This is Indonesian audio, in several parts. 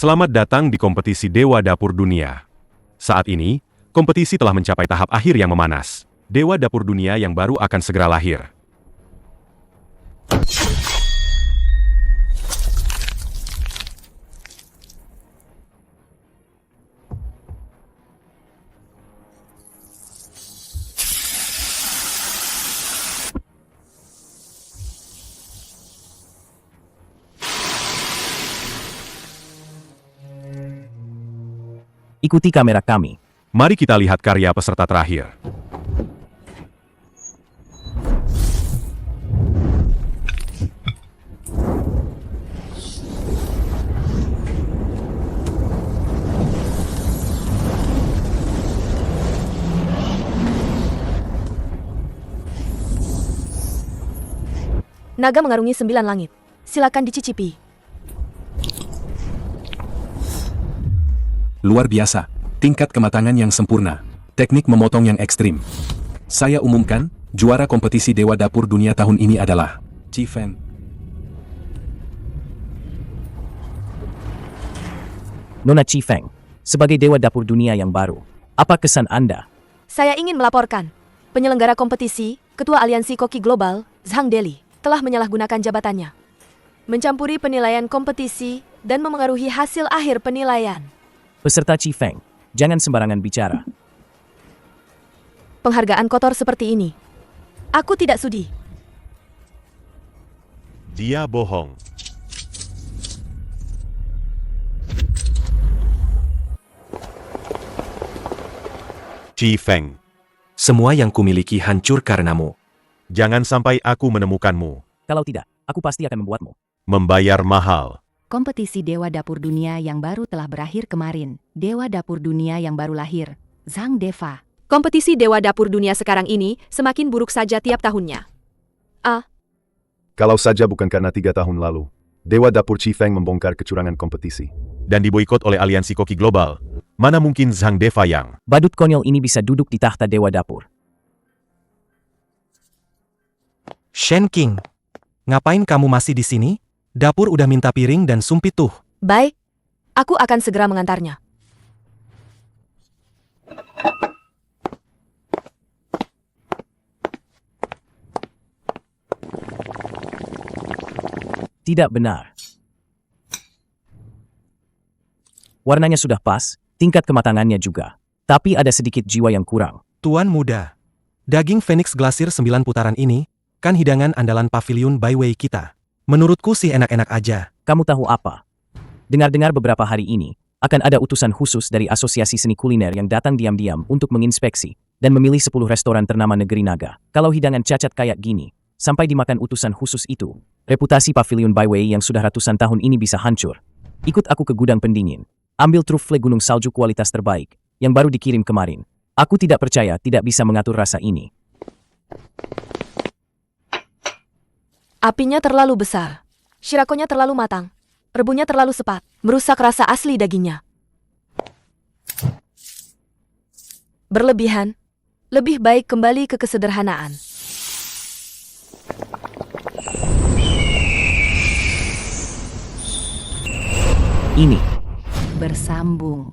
Selamat datang di kompetisi Dewa Dapur Dunia. Saat ini, kompetisi telah mencapai tahap akhir yang memanas. Dewa Dapur Dunia yang baru akan segera lahir. Ikuti kamera kami. Mari kita lihat karya peserta terakhir. Naga mengarungi 9 langit. Silakan dicicipi. Luar biasa, tingkat kematangan yang sempurna, teknik memotong yang ekstrim. Saya umumkan, juara kompetisi Dewa Dapur Dunia tahun ini adalah Chi Feng. Nona Chi Feng, sebagai Dewa Dapur Dunia yang baru, apa kesan Anda? Saya ingin melaporkan. Penyelenggara kompetisi, Ketua Aliansi Koki Global, Zhang Deli, telah menyalahgunakan jabatannya. Mencampuri penilaian kompetisi dan memengaruhi hasil akhir penilaian. Peserta Chi Feng, jangan sembarangan bicara. Penghargaan kotor seperti ini. Aku tidak sudi. Dia bohong. Chi Feng, Semua yang kumiliki hancur karenamu. jangan sampai aku menemukanmu. Kalau tidak, aku pasti akan membuatmu. Membayar mahal. Kompetisi Dewa Dapur Dunia yang baru telah berakhir kemarin. Dewa Dapur Dunia yang baru lahir, Zhang Deva. Kompetisi Dewa Dapur Dunia sekarang ini semakin buruk saja tiap tahunnya. Kalau saja bukan karena 3 tahun lalu, Dewa Dapur Chi Feng membongkar kecurangan kompetisi. Dan diboikot oleh Aliansi Koki Global. Mana mungkin Zhang Deva yang... Badut konyol ini bisa duduk di tahta Dewa Dapur. Shen King, ngapain kamu masih di sini? Dapur udah minta piring dan sumpit tuh. Baik, aku akan segera mengantarnya. Tidak benar. Warnanya sudah pas, tingkat kematangannya juga. Tapi ada sedikit jiwa yang kurang. Tuan muda, daging Phoenix Glacier 9 putaran ini, kan hidangan andalan pavilion Byway kita. Menurutku sih enak-enak aja. Kamu tahu apa? Dengar-dengar beberapa hari ini, akan ada utusan khusus dari Asosiasi Seni Kuliner yang datang diam-diam untuk menginspeksi dan memilih 10 restoran ternama negeri naga. Kalau hidangan cacat kayak gini, sampai dimakan utusan khusus itu, reputasi Pavilion Byway yang sudah ratusan tahun ini bisa hancur. Ikut aku ke gudang pendingin. Ambil trufle gunung salju kualitas terbaik, yang baru dikirim kemarin. Aku tidak percaya tidak bisa mengatur rasa ini. Apinya terlalu besar. Shirakonya terlalu matang. Rebungnya terlalu cepat. Merusak rasa asli dagingnya. Berlebihan. Lebih baik kembali ke kesederhanaan. Ini. Bersambung.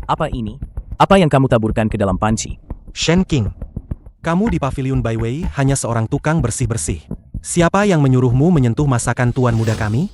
Apa ini? Apa yang kamu taburkan ke dalam panci? Shen King, kamu di Pavilion Byway hanya seorang tukang bersih-bersih. Siapa yang menyuruhmu menyentuh masakan tuan muda kami?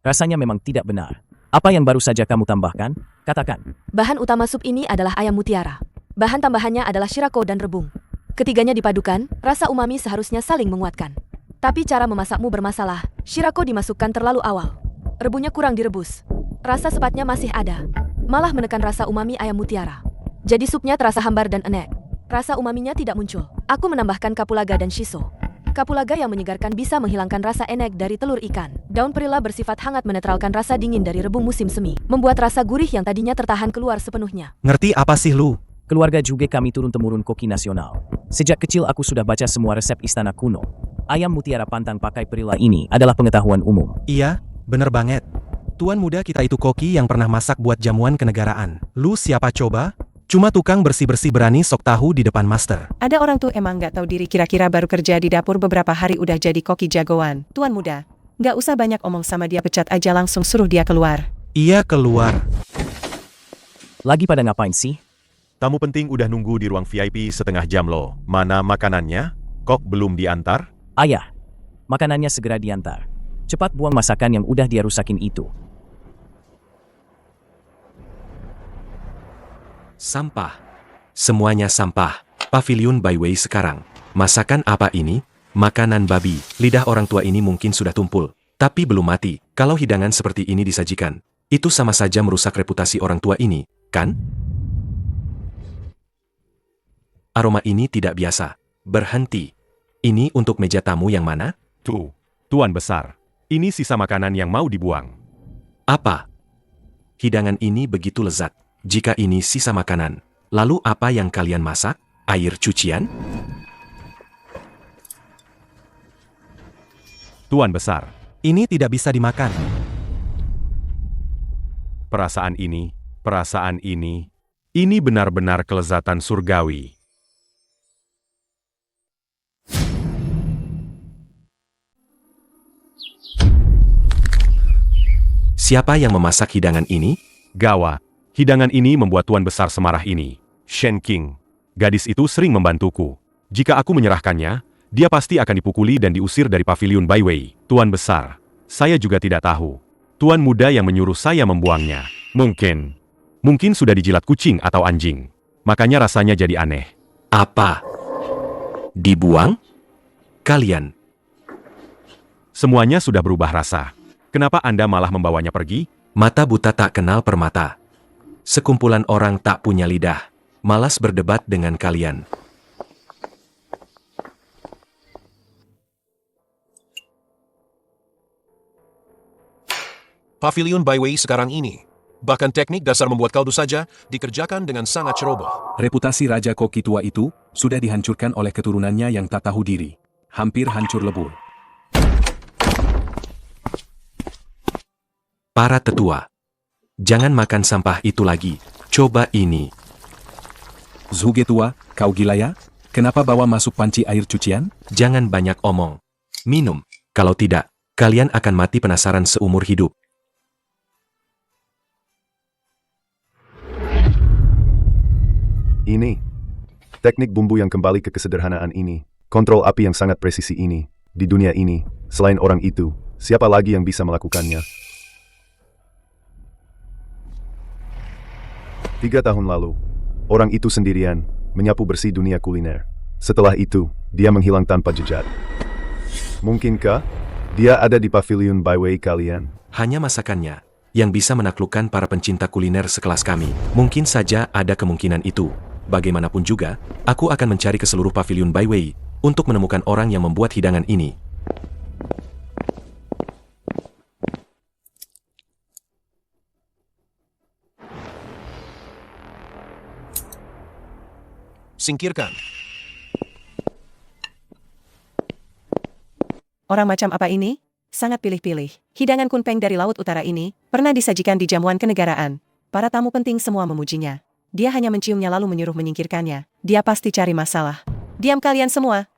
Rasanya memang tidak benar. Apa yang baru saja kamu tambahkan? Katakan. Bahan utama sup ini adalah ayam mutiara. Bahan tambahannya adalah shirako dan rebung. Ketiganya dipadukan, rasa umami seharusnya saling menguatkan. Tapi cara memasakmu bermasalah. Shirako dimasukkan terlalu awal. Rebungnya kurang direbus. Rasa sepatnya masih ada. Malah menekan rasa umami ayam mutiara. Jadi supnya terasa hambar dan enek. Rasa umaminya tidak muncul. Aku menambahkan kapulaga dan shiso. Kapulaga yang menyegarkan bisa menghilangkan rasa enek dari telur ikan. Daun perila bersifat hangat menetralkan rasa dingin dari rebung musim semi. Membuat rasa gurih yang tadinya tertahan keluar sepenuhnya. Ngerti apa sih lu? Keluarga juga kami turun-temurun koki nasional. Sejak kecil aku sudah baca semua resep istana kuno. Ayam mutiara pantang pakai perila ini adalah pengetahuan umum. Iya, bener banget. Tuan muda kita itu koki yang pernah masak buat jamuan kenegaraan. Lu siapa coba? Cuma tukang bersih-bersih berani sok tahu di depan master. Ada orang tuh emang nggak tahu diri, kira-kira baru kerja di dapur beberapa hari udah jadi koki jagoan. Tuan muda, nggak usah banyak omong sama dia, pecat aja langsung suruh dia keluar. Iya keluar. Lagi pada ngapain sih? Tamu penting udah nunggu di ruang VIP setengah jam loh. Mana makanannya? Kok belum diantar? Ayah, makanannya segera diantar. Cepat buang masakan yang udah dia rusakin itu. Sampah. Semuanya sampah. Pavilion Byway sekarang. Masakan apa ini? Makanan babi. Lidah orang tua ini mungkin sudah tumpul, tapi belum mati. Kalau hidangan seperti ini disajikan, itu sama saja merusak reputasi orang tua ini, kan? Aroma ini tidak biasa. Berhenti. Ini untuk meja tamu yang mana? Tuh, Tuan Besar. Ini sisa makanan yang mau dibuang. Apa? Hidangan ini begitu lezat. Jika ini sisa makanan, lalu apa yang kalian masak? Air cucian? Tuan Besar, Ini tidak bisa dimakan. perasaan ini benar-benar kelezatan surgawi. Siapa yang memasak hidangan ini? Gawat, hidangan ini membuat Tuan Besar semarah ini. Shen King, gadis itu sering membantuku. Jika aku menyerahkannya, dia pasti akan dipukuli dan diusir dari Pavilion Byway. Tuan Besar, saya juga tidak tahu. Tuan muda yang menyuruh saya membuangnya. Mungkin sudah dijilat kucing atau anjing. Makanya rasanya jadi aneh. Apa? Dibuang? Kalian? Semuanya sudah berubah rasa. Kenapa Anda malah membawanya pergi? Mata buta tak kenal permata. Sekumpulan orang tak punya lidah. Malas berdebat dengan kalian. Pavilion Byway sekarang ini. Bahkan teknik dasar membuat kaldu saja dikerjakan dengan sangat ceroboh. Reputasi Raja Koki tua itu sudah dihancurkan oleh keturunannya yang tak tahu diri. Hampir hancur lebur. Para tetua. Jangan makan sampah itu lagi. Coba ini. Zhuge tua, kau gila ya? Kenapa bawa masuk panci air cucian? Jangan banyak omong. Minum. Kalau tidak, kalian akan mati penasaran seumur hidup. Ini. Teknik bumbu yang kembali ke kesederhanaan ini. Kontrol api yang sangat presisi ini. Di dunia ini, selain orang itu, siapa lagi yang bisa melakukannya? 3 tahun lalu, orang itu sendirian, menyapu bersih dunia kuliner. Setelah itu, dia menghilang tanpa jejak. Mungkinkah dia ada di Pavilion Byway kalian? Hanya masakannya yang bisa menaklukkan para pencinta kuliner sekelas kami. Mungkin saja ada kemungkinan itu. Bagaimanapun juga, aku akan mencari ke seluruh Pavilion Byway untuk menemukan orang yang membuat hidangan ini. Singkirkan. Orang macam apa ini? Sangat pilih-pilih. Hidangan kunpeng dari Laut Utara ini pernah disajikan di jamuan kenegaraan. Para tamu penting semua memujinya. Dia hanya menciumnya lalu menyuruh menyingkirkannya. Dia pasti cari masalah. Diam kalian semua.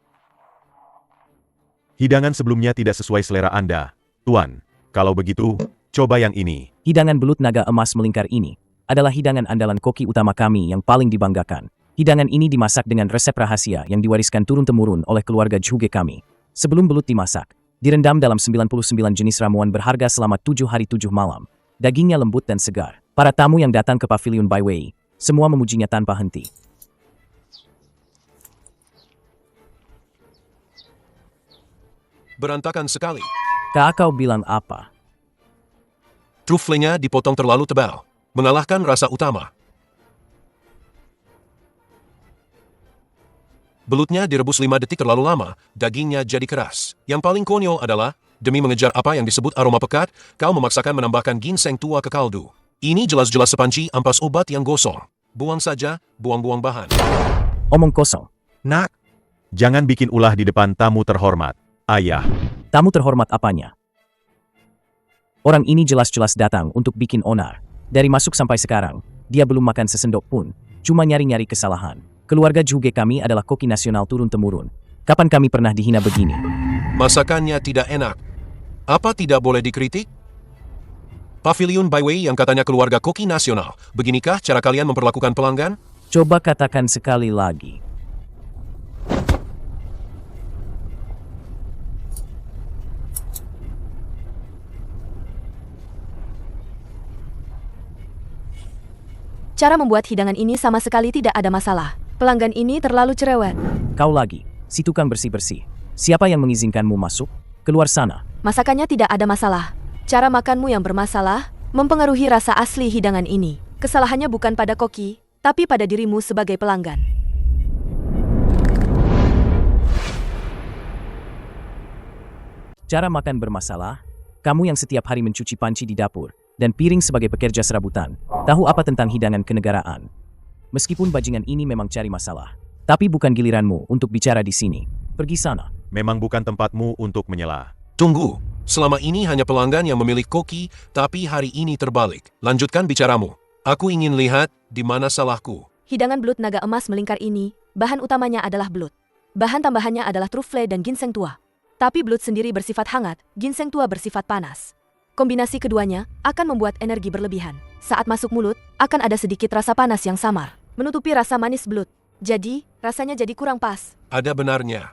Hidangan sebelumnya tidak sesuai selera Anda, Tuan. Kalau begitu, coba yang ini. Hidangan belut naga emas melingkar ini adalah hidangan andalan koki utama kami yang paling dibanggakan. Hidangan ini dimasak dengan resep rahasia yang diwariskan turun-temurun oleh keluarga Zhuge kami. Sebelum belut dimasak, direndam dalam 99 jenis ramuan berharga selama 7 hari 7 malam. Dagingnya lembut dan segar. Para tamu yang datang ke Pavilion Byway, semua memujinya tanpa henti. Berantakan sekali. Kau bilang apa? Truflenya dipotong terlalu tebal. Mengalahkan rasa utama. Belutnya direbus 5 detik terlalu lama, dagingnya jadi keras. Yang paling konyol adalah, demi mengejar apa yang disebut aroma pekat, kau memaksakan menambahkan ginseng tua ke kaldu. Ini jelas-jelas sepanci ampas obat yang gosong. Buang saja, buang-buang bahan. Omong kosong. Nak, Jangan bikin ulah di depan tamu terhormat. Ayah, Tamu terhormat apanya? Orang ini jelas-jelas datang untuk bikin onar. Dari masuk sampai sekarang, dia belum makan sesendok pun. Cuma nyari-nyari kesalahan. Keluarga Zhuge kami adalah koki nasional turun-temurun. Kapan kami pernah dihina begini? Masakannya tidak enak. Apa tidak boleh dikritik? Pavilion Baiwei yang katanya keluarga koki nasional. Beginikah cara kalian memperlakukan pelanggan? Coba katakan sekali lagi. Cara membuat hidangan ini sama sekali tidak ada masalah. Pelanggan ini terlalu cerewet. Kau lagi, si tukang bersih-bersih. Siapa yang mengizinkanmu masuk? Keluar sana. Masakannya tidak ada masalah. Cara makanmu yang bermasalah mempengaruhi rasa asli hidangan ini. Kesalahannya bukan pada koki, tapi pada dirimu sebagai pelanggan. Cara makan bermasalah? Kamu yang setiap hari mencuci panci di dapur dan piring sebagai pekerja serabutan, tahu apa tentang hidangan kenegaraan? Meskipun bajingan ini memang cari masalah, tapi bukan giliranmu untuk bicara di sini. Pergi sana. Memang bukan tempatmu untuk menyela. Tunggu, selama ini hanya pelanggan yang memilih koki, tapi hari ini terbalik. Lanjutkan bicaramu. Aku ingin lihat di mana salahku. Hidangan belut naga emas melingkar ini, bahan utamanya adalah belut. Bahan tambahannya adalah truffle dan ginseng tua. Tapi belut sendiri bersifat hangat, ginseng tua bersifat panas. Kombinasi keduanya akan membuat energi berlebihan. Saat masuk mulut, akan ada sedikit rasa panas yang samar, menutupi rasa manis belut. Jadi, rasanya jadi kurang pas. Ada benarnya.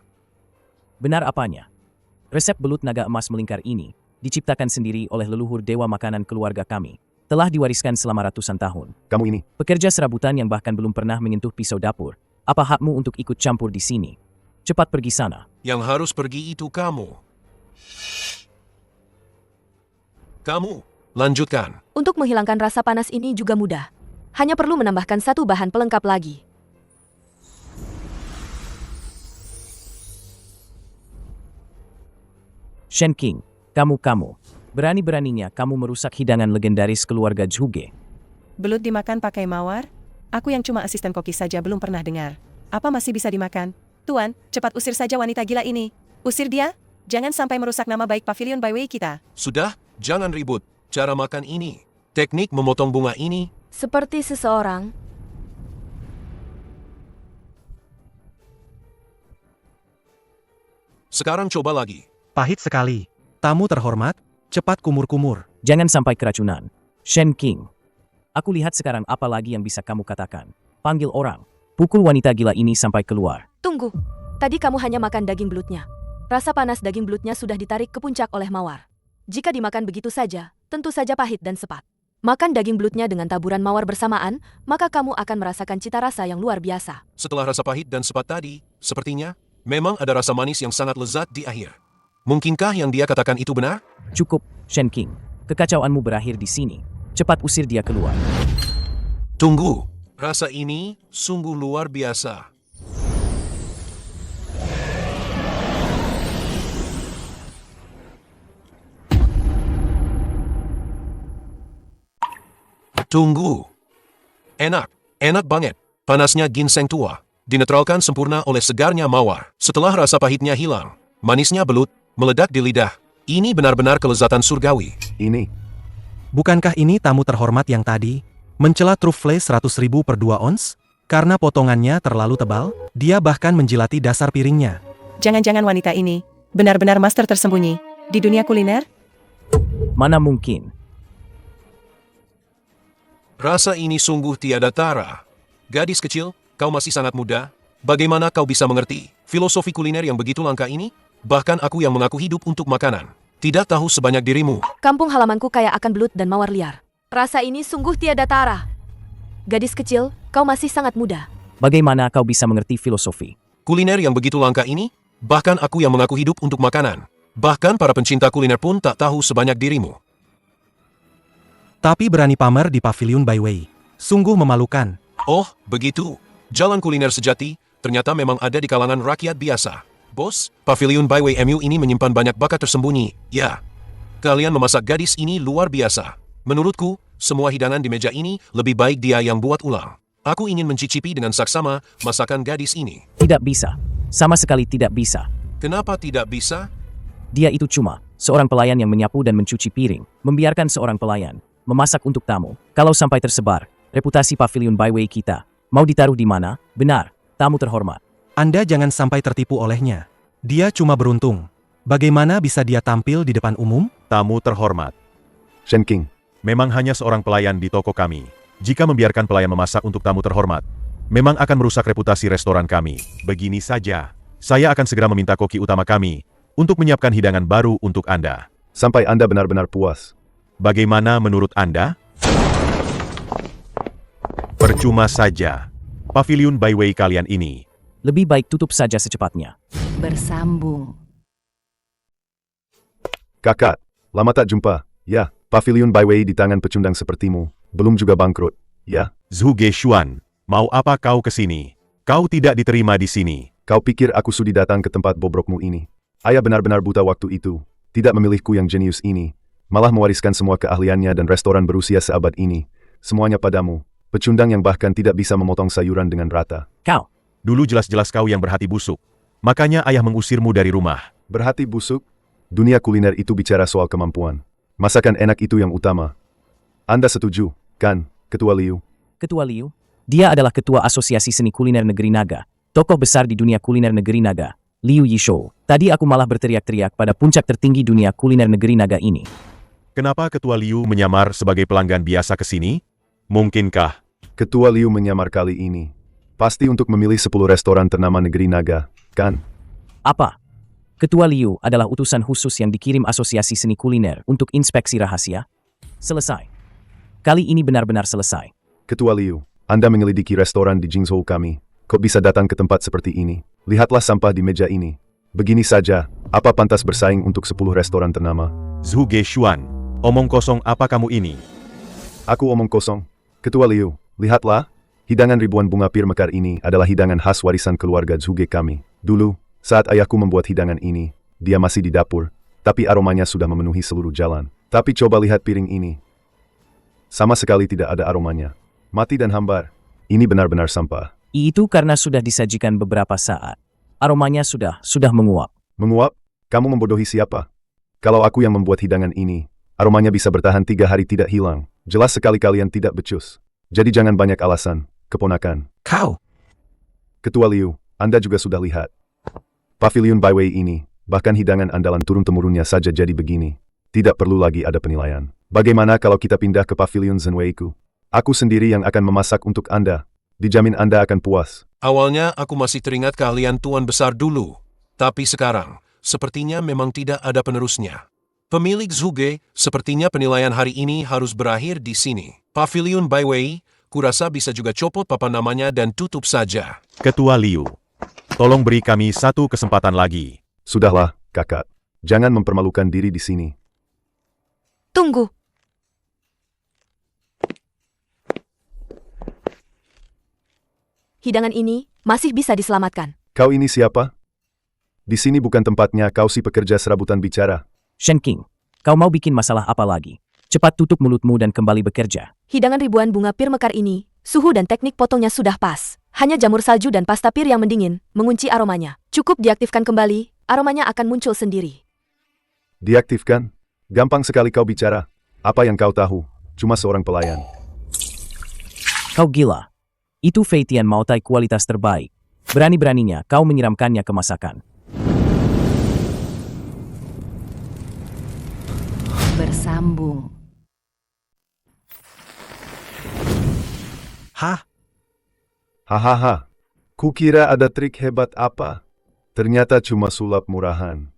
Benar apanya? Resep belut naga emas melingkar ini diciptakan sendiri oleh leluhur dewa makanan keluarga kami. Telah diwariskan selama ratusan tahun. Kamu ini, Pekerja serabutan yang bahkan belum pernah menyentuh pisau dapur. Apa hakmu untuk ikut campur di sini? Cepat pergi sana. Yang harus pergi itu kamu. Kamu, lanjutkan. Untuk menghilangkan rasa panas ini juga mudah. Hanya perlu menambahkan satu bahan pelengkap lagi. Shen King, kamu. Berani-beraninya kamu merusak hidangan legendaris keluarga Zhuge. Belut dimakan pakai mawar? Aku yang cuma asisten koki saja belum pernah dengar. Apa masih bisa dimakan? Tuan, cepat usir saja wanita gila ini. Usir dia? Jangan sampai merusak nama baik Pavilion Baiwei kita. Sudah, jangan ribut. Cara makan ini, teknik memotong bunga ini, Seperti seseorang. sekarang coba lagi. Pahit sekali. Tamu terhormat, cepat kumur-kumur. Jangan sampai keracunan. Shen King, aku lihat sekarang apa lagi yang bisa kamu katakan. Panggil orang. Pukul wanita gila ini sampai keluar. Tunggu. Tadi kamu hanya makan daging belutnya. Rasa panas daging belutnya sudah ditarik ke puncak oleh mawar. Jika dimakan begitu saja, tentu saja pahit dan sepat. Makan daging belutnya dengan taburan mawar bersamaan, maka kamu akan merasakan cita rasa yang luar biasa. Setelah rasa pahit dan sepat tadi, sepertinya, memang ada rasa manis yang sangat lezat di akhir. Mungkinkah yang dia katakan itu benar? Cukup, Shen King. Kekacauanmu berakhir di sini. Cepat usir dia keluar. Tunggu, rasa ini sungguh luar biasa. Tunggu. Enak banget. Panasnya ginseng tua, dinetralkan sempurna oleh segarnya mawar. Setelah rasa pahitnya hilang, manisnya belut, meledak di lidah. Ini benar-benar kelezatan surgawi. ini. Bukankah ini tamu terhormat yang tadi mencela truffle 100.000 per 2 ons? Karena potongannya terlalu tebal, dia bahkan menjilati dasar piringnya. Jangan-jangan wanita ini benar-benar master tersembunyi di dunia kuliner? Mana mungkin? Rasa ini sungguh tiada tara. Gadis kecil, kau masih sangat muda. Bagaimana kau bisa mengerti filosofi kuliner yang begitu langka ini? Bahkan aku yang mengaku hidup untuk makanan, tidak tahu sebanyak dirimu. Kampung halamanku kaya akan belut dan mawar liar. Rasa ini sungguh tiada tara. Gadis kecil, kau masih sangat muda. Bagaimana kau bisa mengerti filosofi? Kuliner yang begitu langka ini, bahkan aku yang mengaku hidup untuk makanan. Bahkan para pencinta kuliner pun tak tahu sebanyak dirimu. Tapi berani pamer di Pavilion Baiwei. Sungguh memalukan. Oh, begitu. Jalan kuliner sejati, ternyata memang ada di kalangan rakyat biasa. Bos, Pavilion Baiwei MU ini menyimpan banyak bakat tersembunyi. Ya, kalian memasak gadis ini luar biasa. Menurutku, semua hidangan di meja ini lebih baik dia yang buat ulang. Aku ingin mencicipi dengan saksama masakan gadis ini. Tidak bisa. Sama sekali tidak bisa. Kenapa tidak bisa? Dia itu cuma seorang pelayan yang menyapu dan mencuci piring. Membiarkan seorang pelayan memasak untuk tamu. Kalau sampai tersebar, reputasi Pavilion Baiwei kita Mau ditaruh di mana? Benar, tamu terhormat. Anda jangan sampai tertipu olehnya. Dia cuma beruntung. Bagaimana bisa dia tampil di depan umum? Tamu terhormat. Shen King, Memang hanya seorang pelayan di toko kami. Jika membiarkan pelayan memasak untuk tamu terhormat, memang akan merusak reputasi restoran kami. Begini saja, saya akan segera meminta koki utama kami untuk menyiapkan hidangan baru untuk Anda. sampai Anda benar-benar puas. Bagaimana menurut Anda? Percuma saja. Pavilion Byway kalian ini. Lebih baik tutup saja secepatnya. Bersambung. Kakak, lama tak jumpa. Ya, Pavilion Byway di tangan pecundang sepertimu. Belum juga bangkrut. Ya, Zhu Geshuan, mau apa kau ke sini? Kau tidak diterima di sini. kau pikir aku sudi datang ke tempat bobrokmu ini? Ayah benar-benar buta waktu itu. Tidak memilihku yang jenius ini. Malah mewariskan semua keahliannya dan restoran berusia seabad ini. Semuanya padamu. Pecundang yang bahkan tidak bisa memotong sayuran dengan rata. Kau, Dulu jelas-jelas kau yang berhati busuk. Makanya ayah mengusirmu dari rumah. Berhati busuk? Dunia kuliner itu bicara soal kemampuan. Masakan enak itu yang utama. Anda setuju, kan, Ketua Liu? Ketua Liu, dia adalah Ketua Asosiasi Seni Kuliner Negeri Naga, tokoh besar di dunia kuliner Negeri Naga, Liu Yishou. Tadi aku malah berteriak-teriak pada puncak tertinggi dunia kuliner Negeri Naga ini. Kenapa Ketua Liu menyamar sebagai pelanggan biasa ke sini? Mungkinkah? Ketua Liu menyamar kali ini. Pasti untuk memilih 10 restoran ternama Negeri Naga, kan? Apa? Ketua Liu adalah utusan khusus yang dikirim Asosiasi Seni Kuliner untuk inspeksi rahasia. Selesai. Kali ini benar-benar selesai. Ketua Liu, Anda menyelidiki restoran di Jingzhou kami. Kok bisa datang ke tempat seperti ini? Lihatlah sampah di meja ini. Begini saja, apa pantas bersaing untuk 10 restoran ternama? Zhu Geshuan, omong kosong apa kamu ini? Aku omong kosong. Ketua Liu, lihatlah. Hidangan ribuan bunga pir mekar ini adalah hidangan khas warisan keluarga Zhuge kami. Dulu, saat ayahku membuat hidangan ini, dia masih di dapur, tapi aromanya sudah memenuhi seluruh jalan. Tapi coba lihat piring ini. Sama sekali tidak ada aromanya. Mati dan hambar. Ini benar-benar sampah. Itu karena sudah disajikan beberapa saat. Aromanya sudah menguap. Menguap? Kamu membodohi siapa? Kalau aku yang membuat hidangan ini, aromanya bisa bertahan 3 hari tidak hilang. Jelas sekali kalian tidak becus. Jadi jangan banyak alasan, keponakan. Kau! Ketua Liu, Anda juga sudah lihat. Pavilion Byway ini, bahkan hidangan andalan turun-temurunnya saja jadi begini. Tidak perlu lagi ada penilaian. Bagaimana kalau kita pindah ke Pavilion Zenweiku? Aku sendiri yang akan memasak untuk Anda. Dijamin Anda akan puas. Awalnya aku masih teringat keahlian Tuan Besar dulu. Tapi sekarang, sepertinya memang tidak ada penerusnya. Pemilik Zhuge, sepertinya penilaian hari ini harus berakhir di sini. Pavilion Byway, kurasa bisa juga copot papan namanya dan tutup saja. Ketua Liu, tolong beri kami satu kesempatan lagi. Sudahlah, kakak. Jangan mempermalukan diri di sini. Tunggu. Hidangan ini masih bisa diselamatkan. Kau ini siapa? Di sini bukan tempatnya kau si pekerja serabutan bicara. Shen King, kau mau bikin masalah apa lagi? Cepat tutup mulutmu dan kembali bekerja. Hidangan ribuan bunga pir mekar ini, suhu dan teknik potongnya sudah pas. Hanya jamur salju dan pasta pir yang mendingin, mengunci aromanya. Cukup diaktifkan kembali, aromanya akan muncul sendiri. Diaktifkan? Gampang sekali kau bicara. Apa yang kau tahu? Cuma seorang pelayan. Kau gila. Itu Fei Tian Maotai kualitas terbaik. Berani-beraninya kau menyiramkannya ke masakan. Bersambung. Hah? Hahaha. Kukira ada trik hebat apa? Ternyata cuma sulap murahan.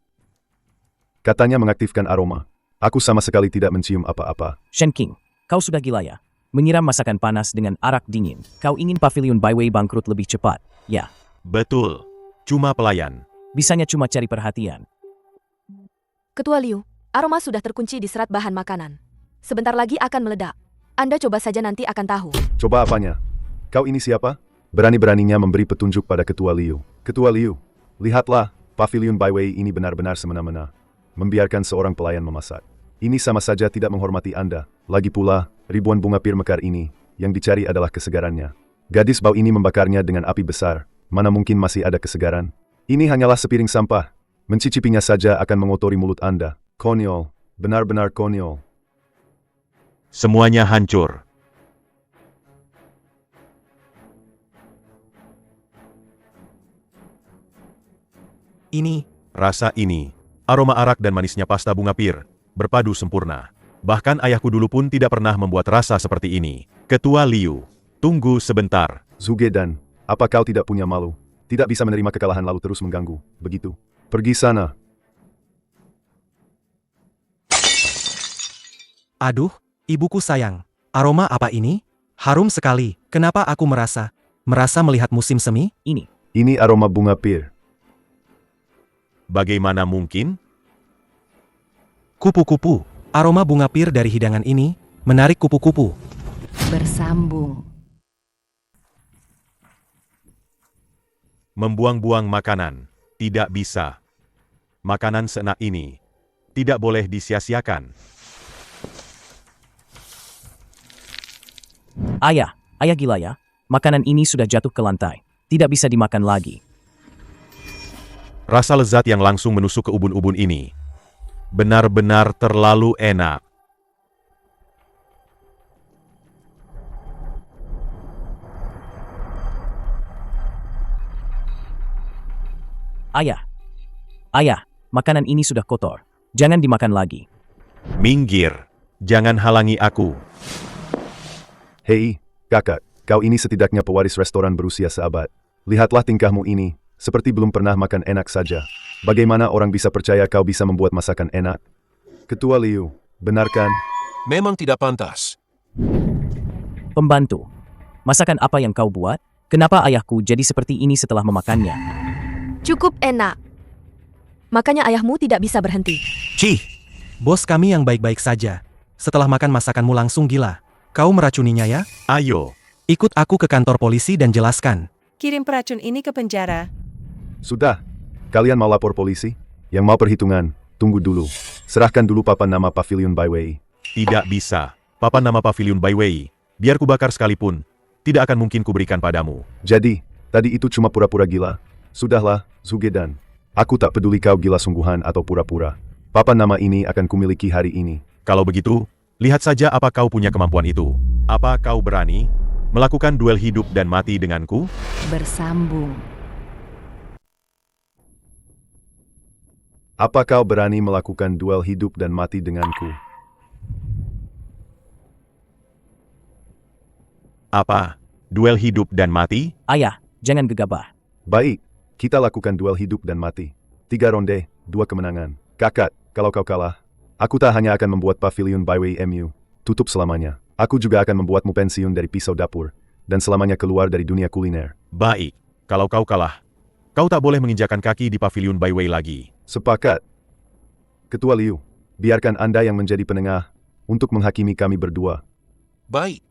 Katanya mengaktifkan aroma. Aku sama sekali tidak mencium apa-apa. Shen King, kau sudah gila ya? Menyiram masakan panas dengan arak dingin. Kau ingin Pavilion Byway bangkrut lebih cepat, ya? Betul, cuma pelayan. Bisanya cuma cari perhatian. Ketua Liu, aroma sudah terkunci di serat bahan makanan. Sebentar lagi akan meledak. Anda coba saja nanti akan tahu. Coba apanya? Kau ini siapa? Berani-beraninya memberi petunjuk pada Ketua Liu. Ketua Liu, lihatlah, Pavilion Byway ini benar-benar semena-mena. Membiarkan seorang pelayan memasak. Ini sama saja tidak menghormati Anda. Lagi pula, ribuan bunga pir mekar ini, yang dicari adalah kesegarannya. Gadis bau ini membakarnya dengan api besar. Mana mungkin masih ada kesegaran? Ini hanyalah sepiring sampah. Mencicipinya saja akan mengotori mulut Anda. Konyol, benar-benar konyol. Semuanya hancur. Ini, Rasa ini, aroma arak dan manisnya pasta bunga pir, berpadu sempurna. Bahkan ayahku dulu pun tidak pernah membuat rasa seperti ini. Ketua Liu, tunggu sebentar. Zhuge Dan, apa kau tidak punya malu? Tidak bisa menerima kekalahan lalu terus mengganggu, begitu? Pergi sana. aduh, ibuku sayang. Aroma apa ini? Harum sekali. Kenapa aku merasa melihat musim semi? Ini aroma bunga pir. Bagaimana mungkin? Kupu-kupu. Aroma bunga pir dari hidangan ini menarik kupu-kupu. Bersambung. Membuang-buang makanan. Tidak bisa. Makanan seenak ini tidak boleh disia-siakan. Ayah gila ya. Makanan ini sudah jatuh ke lantai. Tidak bisa dimakan lagi. Rasa lezat yang langsung menusuk ke ubun-ubun ini benar-benar terlalu enak. Ayah, makanan ini sudah kotor. Jangan dimakan lagi. Minggir. Jangan halangi aku. Hei, kakak, kau ini setidaknya pewaris restoran berusia seabad. Lihatlah tingkahmu ini, seperti belum pernah makan enak saja. Bagaimana orang bisa percaya kau bisa membuat masakan enak? Ketua Liu, benarkan? Memang tidak pantas. Pembantu, masakan apa yang kau buat? Kenapa ayahku jadi seperti ini setelah memakannya? Cukup enak. Makanya ayahmu tidak bisa berhenti. Cih, bos kami yang baik-baik saja. Setelah makan masakanmu langsung gila. Kau meracuninya ya? Ayo. Ikut aku ke kantor polisi dan jelaskan. Kirim peracun ini ke penjara. Sudah. Kalian mau lapor polisi? Yang mau perhitungan, tunggu dulu. Serahkan dulu papan nama Pavilion Baiwei. Tidak bisa. Papan nama Pavilion Baiwei, biar kubakar sekalipun, tidak akan mungkin kuberikan padamu. Jadi, tadi itu cuma pura-pura gila. Sudahlah, Zhuge Dan. Aku tak peduli kau gila sungguhan atau pura-pura. Papan nama ini akan kumiliki hari ini. Kalau begitu, lihat saja apa kau punya kemampuan itu. Apa kau berani melakukan duel hidup dan mati denganku? Bersambung. Apa kau berani melakukan duel hidup dan mati denganku? Apa? Duel hidup dan mati? Ayah, jangan gegabah. Baik, kita lakukan duel hidup dan mati. 3 ronde, 2 kemenangan. Kakak, kalau kau kalah, aku tak hanya akan membuat Pavilion Baiwei MU tutup selamanya. Aku juga akan membuatmu pensiun dari pisau dapur, dan selamanya keluar dari dunia kuliner. Baik, kalau kau kalah, kau tak boleh menginjakan kaki di Pavilion Baiwei lagi. Sepakat. Ketua Liu, biarkan Anda yang menjadi penengah untuk menghakimi kami berdua. Baik.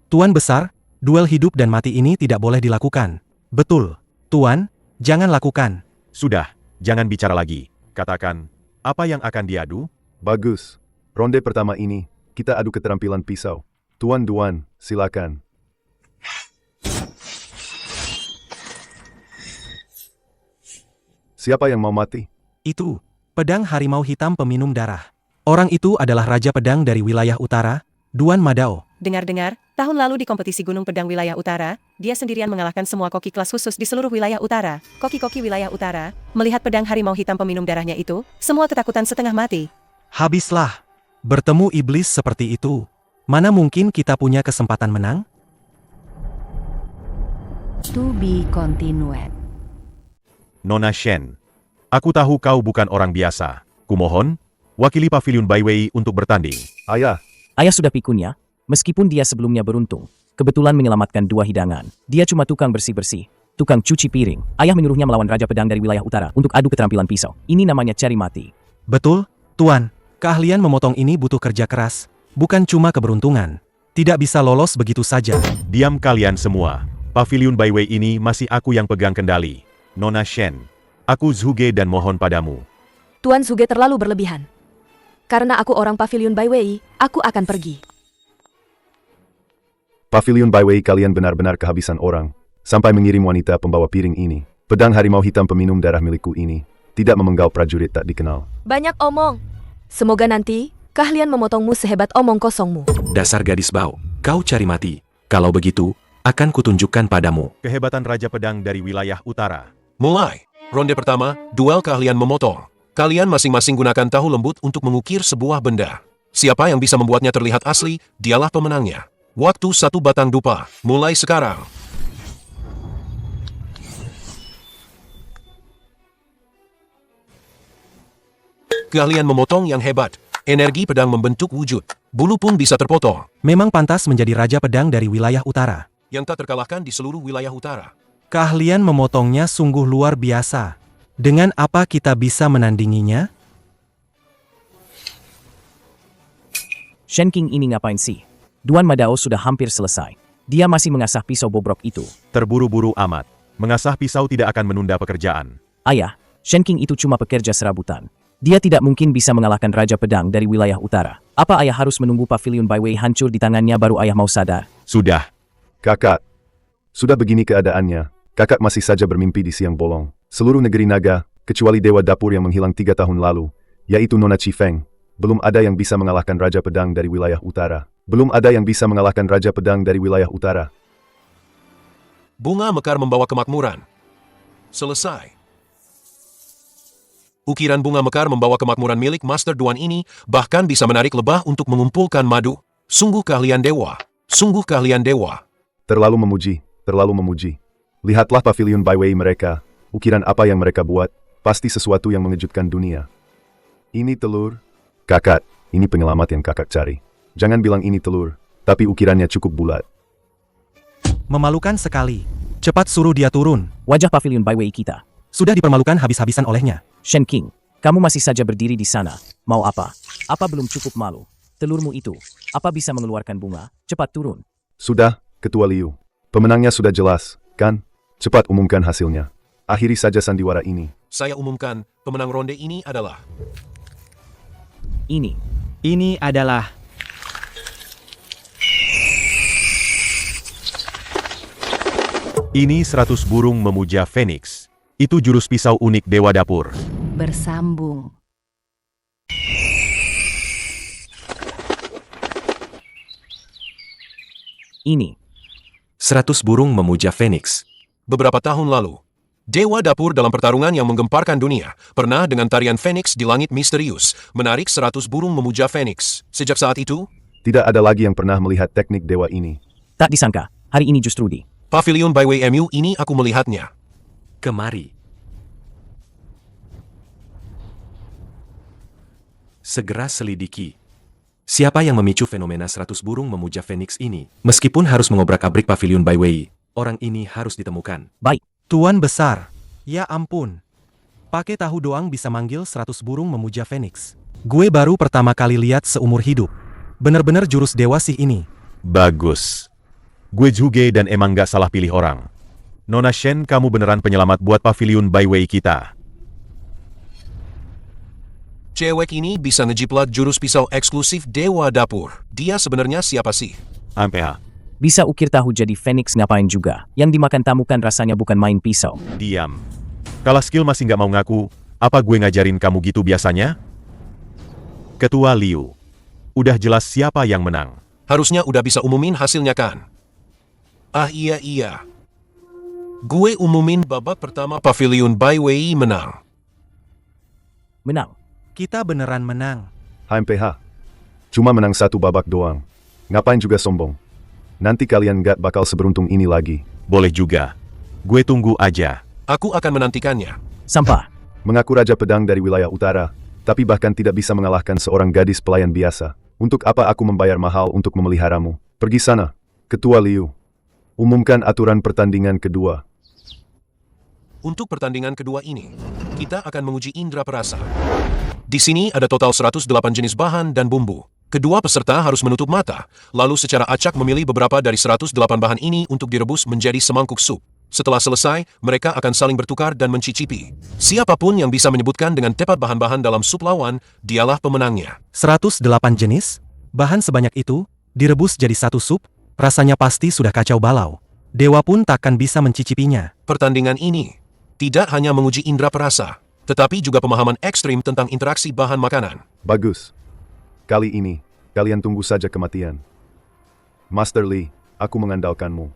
Tuan Besar, duel hidup dan mati ini tidak boleh dilakukan. Betul. Tuan, jangan lakukan. Sudah, jangan bicara lagi. Katakan, apa yang akan diadu? Bagus. Ronde pertama ini, kita adu keterampilan pisau. Tuan Duan, silakan. Siapa yang mau mati? Itu, pedang harimau hitam peminum darah. Orang itu adalah Raja Pedang dari wilayah utara, Duan Madao. Dengar-dengar, tahun lalu di kompetisi Gunung Pedang Wilayah Utara, dia sendirian mengalahkan semua koki kelas khusus di seluruh wilayah utara. Koki-koki wilayah utara, melihat pedang harimau hitam peminum darahnya itu, semua ketakutan setengah mati. Habislah. Bertemu iblis seperti itu. Mana mungkin kita punya kesempatan menang? To be continued. Nona Shen, aku tahu kau bukan orang biasa. Kumohon, wakili Pavilion Baiwei untuk bertanding. Ayah, Ayah sudah pikunnya, meskipun dia sebelumnya beruntung. Kebetulan menyelamatkan 2 hidangan. Dia cuma tukang bersih-bersih, tukang cuci piring. Ayah menyuruhnya melawan Raja Pedang dari wilayah utara untuk adu keterampilan pisau. Ini namanya cari mati. Betul, Tuan. Keahlian memotong ini butuh kerja keras, bukan cuma keberuntungan. Tidak bisa lolos begitu saja. Diam kalian semua. Pavilion Baiwei ini masih aku yang pegang kendali. Nona Shen, aku Zhuge dan mohon padamu. Tuan Zhuge terlalu berlebihan. Karena aku orang Pavilion Baiwei, aku akan pergi. Pavilion Baiwei kalian benar-benar kehabisan orang. Sampai mengirim wanita pembawa piring ini. Pedang harimau hitam peminum darah milikku ini tidak memenggal prajurit tak dikenal. Banyak omong. Semoga nanti, keahlian memotongmu sehebat omong kosongmu. Dasar gadis bau, kau cari mati. Kalau begitu, Akan kutunjukkan padamu. Kehebatan Raja Pedang dari wilayah utara. Mulai. Ronde pertama, duel keahlian memotong. Kalian masing-masing gunakan tahu lembut untuk mengukir sebuah benda. Siapa yang bisa membuatnya terlihat asli, dialah pemenangnya. Waktu 1 batang dupa. Mulai sekarang. Keahlian memotong yang hebat. Energi pedang membentuk wujud. Bulu pun bisa terpotong. Memang pantas menjadi Raja Pedang dari wilayah utara. Yang tak terkalahkan di seluruh wilayah utara. Keahlian memotongnya sungguh luar biasa. Dengan apa kita bisa menandinginya? Shen King ini ngapain sih? Duan Madao sudah hampir selesai. Dia masih mengasah pisau bobrok itu. Terburu-buru amat. Mengasah pisau tidak akan menunda pekerjaan. Ayah, Shen King itu cuma pekerja serabutan. Dia tidak mungkin bisa mengalahkan Raja Pedang dari wilayah utara. Apa ayah harus menunggu pavilion Baiwei hancur di tangannya baru ayah mau sadar? Sudah. Kakak. Sudah begini keadaannya. Kakak masih saja bermimpi di siang bolong. Seluruh negeri naga, kecuali Dewa Dapur yang menghilang 3 tahun lalu, yaitu Nona Chifeng, belum ada yang bisa mengalahkan Raja Pedang dari wilayah utara. Belum ada yang bisa mengalahkan Raja Pedang dari wilayah utara. Bunga mekar membawa kemakmuran. Selesai. Ukiran bunga mekar membawa kemakmuran milik Master Duan ini bahkan bisa menarik lebah untuk mengumpulkan madu. Sungguh keahlian dewa. Sungguh keahlian dewa. Terlalu memuji, terlalu memuji. Lihatlah pavilion Baiwei mereka. Ukiran apa yang mereka buat, pasti sesuatu yang mengejutkan dunia. Ini telur. Kakak, ini penyelamat yang kakak cari. Jangan bilang ini telur, tapi ukirannya cukup bulat. Memalukan sekali. Cepat suruh dia turun. Wajah pavilion Baiwei kita. Sudah dipermalukan habis-habisan olehnya. Shen King, kamu masih saja berdiri di sana. Mau apa? Apa belum cukup malu? Telurmu itu, apa bisa mengeluarkan bunga? Cepat turun. Sudah, Ketua Liu. Pemenangnya sudah jelas, kan? Cepat umumkan hasilnya. Akhiri saja sandiwara ini. Saya umumkan, pemenang ronde ini adalah... Ini adalah... Ini 100 burung memuja Phoenix. Itu jurus pisau unik Dewa Dapur. Bersambung. Ini. 100 burung memuja Phoenix. Beberapa tahun lalu, Dewa Dapur dalam pertarungan yang menggemparkan dunia pernah dengan tarian Phoenix di langit misterius menarik 100 burung memuja Phoenix. Sejak saat itu, Tidak ada lagi yang pernah melihat teknik dewa ini. Tak disangka, hari ini justru di. Pavilion Baiwei MU ini aku melihatnya. Kemari. Segera selidiki. Siapa yang memicu fenomena 100 burung memuja Phoenix ini? Meskipun harus mengobrak-abrik pavilion Baiwei, orang ini harus ditemukan. Baik. Tuan besar. Ya ampun. Pakai tahu doang bisa manggil 100 burung memuja Phoenix. Gue baru pertama kali lihat seumur hidup. Bener-bener jurus dewa sih ini. Bagus. Gue juga dan emang gak salah pilih orang. Nona Shen, kamu beneran penyelamat buat pavilion Baiwei kita. Cewek ini bisa ngejiplat jurus pisau eksklusif Dewa Dapur. Dia sebenarnya siapa sih? Ampea, Bisa ukir tahu jadi Phoenix ngapain juga. Yang dimakan tamu kan rasanya bukan main pisau. diam. Kalau skill masih gak mau ngaku, apa gue ngajarin kamu gitu biasanya? Ketua Liu. Udah jelas siapa yang menang. Harusnya udah bisa umumin hasilnya kan? Ah iya. Gue umumin babak pertama pavilion Baiwei menang. Menang. Kita beneran menang. HMPH. Cuma menang 1 babak doang. Ngapain juga sombong. Nanti kalian gak bakal seberuntung ini lagi. Boleh juga. Gue tunggu aja. Aku akan menantikannya. Sampah. Mengaku Raja Pedang dari wilayah utara, tapi bahkan tidak bisa mengalahkan seorang gadis pelayan biasa. Untuk apa aku membayar mahal untuk memeliharamu? Pergi sana. Ketua Liu. Umumkan aturan pertandingan kedua. Untuk pertandingan kedua ini, kita akan menguji indera perasa. Di sini ada total 108 jenis bahan dan bumbu. Kedua peserta harus menutup mata, lalu secara acak memilih beberapa dari 108 bahan ini untuk direbus menjadi semangkuk sup. Setelah selesai, mereka akan saling bertukar dan mencicipi. Siapapun yang bisa menyebutkan dengan tepat bahan-bahan dalam sup lawan, dialah pemenangnya. 108 jenis, bahan sebanyak itu, direbus jadi satu sup, rasanya pasti sudah kacau balau. Dewa pun takkan bisa mencicipinya. Pertandingan ini tidak hanya menguji indera perasa, tetapi juga pemahaman ekstrim tentang interaksi bahan makanan. Bagus. Kali ini, kalian tunggu saja kematian. Master Li, aku mengandalkanmu.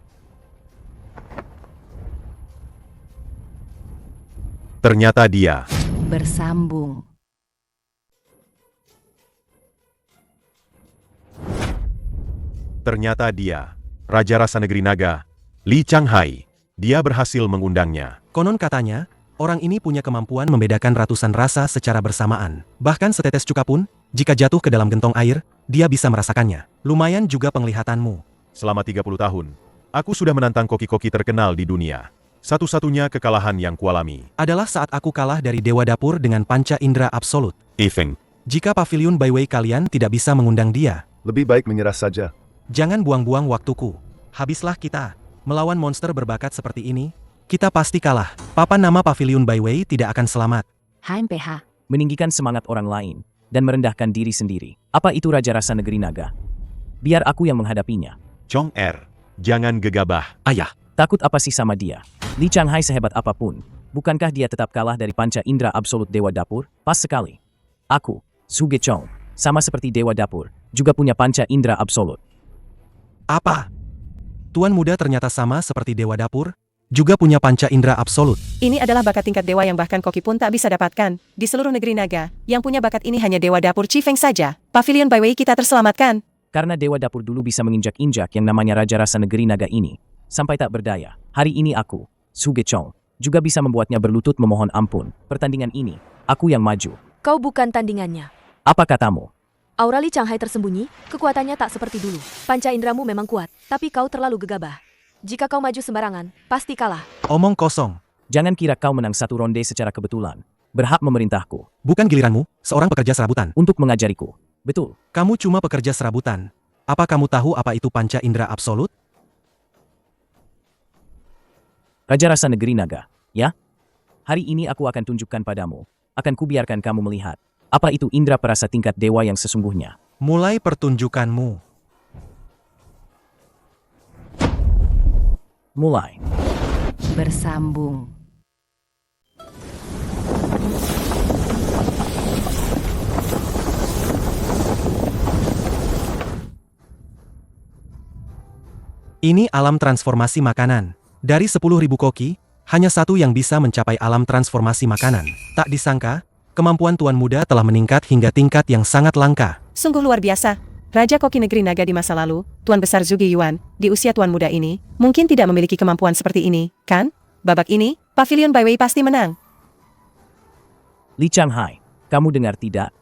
Ternyata dia. Bersambung. Ternyata dia. Raja Rasa Negeri Naga, Li Changhai. Dia berhasil mengundangnya. Konon katanya, orang ini punya kemampuan membedakan ratusan rasa secara bersamaan. Bahkan setetes cuka pun, jika jatuh ke dalam gentong air, dia bisa merasakannya. Lumayan juga penglihatanmu. Selama 30 tahun, aku sudah menantang koki-koki terkenal di dunia. Satu-satunya kekalahan yang kualami Adalah saat aku kalah dari Dewa Dapur dengan panca indera absolut. Ifeng. Jika Pavilion Byway kalian tidak bisa mengundang dia, Lebih baik menyerah saja. jangan buang-buang waktuku. Habislah kita. Melawan monster berbakat seperti ini, kita pasti kalah. Papan nama Pavilion Byway tidak akan selamat. HMPH. Meninggikan semangat orang lain, dan merendahkan diri sendiri. Apa itu Raja Rasa Negeri Naga? Biar aku yang menghadapinya. Chong Er, jangan gegabah. Ayah, Takut apa sih sama dia? Li Changhai sehebat apapun, bukankah dia tetap kalah dari panca indera absolut Dewa Dapur? Pas sekali. Aku, Suge Chong, sama seperti Dewa Dapur, juga punya panca indera absolut. Apa? Tuan muda ternyata sama seperti Dewa Dapur, juga punya panca indera absolut. Ini adalah bakat tingkat dewa yang bahkan Koki pun tak bisa dapatkan. Di seluruh negeri naga, yang punya bakat ini hanya Dewa Dapur Chifeng saja. Pavilion Byway kita terselamatkan. Karena Dewa Dapur dulu bisa menginjak-injak yang namanya Raja Rasa Negeri Naga ini, sampai tak berdaya. Hari ini aku, Suge Chong, juga bisa membuatnya berlutut memohon ampun. Pertandingan ini, aku yang maju. Kau bukan tandingannya. Apa katamu? Aura Li Changhai tersembunyi, kekuatannya tak seperti dulu. Panca indramu memang kuat, tapi kau terlalu gegabah. Jika kau maju sembarangan, pasti kalah. Omong kosong. Jangan kira kau menang satu ronde secara kebetulan. Berhak memerintahku. Bukan giliranmu, seorang pekerja serabutan. Untuk mengajariku. Betul. Kamu cuma pekerja serabutan. Apa kamu tahu apa itu panca indera absolut? Raja Rasa Negeri Naga, ya? Hari ini aku akan tunjukkan padamu. Akan kubiarkan kamu melihat. Apa itu indera perasa tingkat dewa yang sesungguhnya. Mulai pertunjukanmu. Mulai. Bersambung. Ini alam transformasi makanan. Dari 10.000 koki, hanya satu yang bisa mencapai alam transformasi makanan. Tak disangka, kemampuan Tuan Muda telah meningkat hingga tingkat yang sangat langka. Sungguh luar biasa. Raja Koki Negeri Naga di masa lalu, Tuan Besar Zhuge Yuan, di usia Tuan Muda ini, mungkin tidak memiliki kemampuan seperti ini, kan? Babak ini, Pavilion Byway pasti menang. Li Changhai, kamu dengar tidak?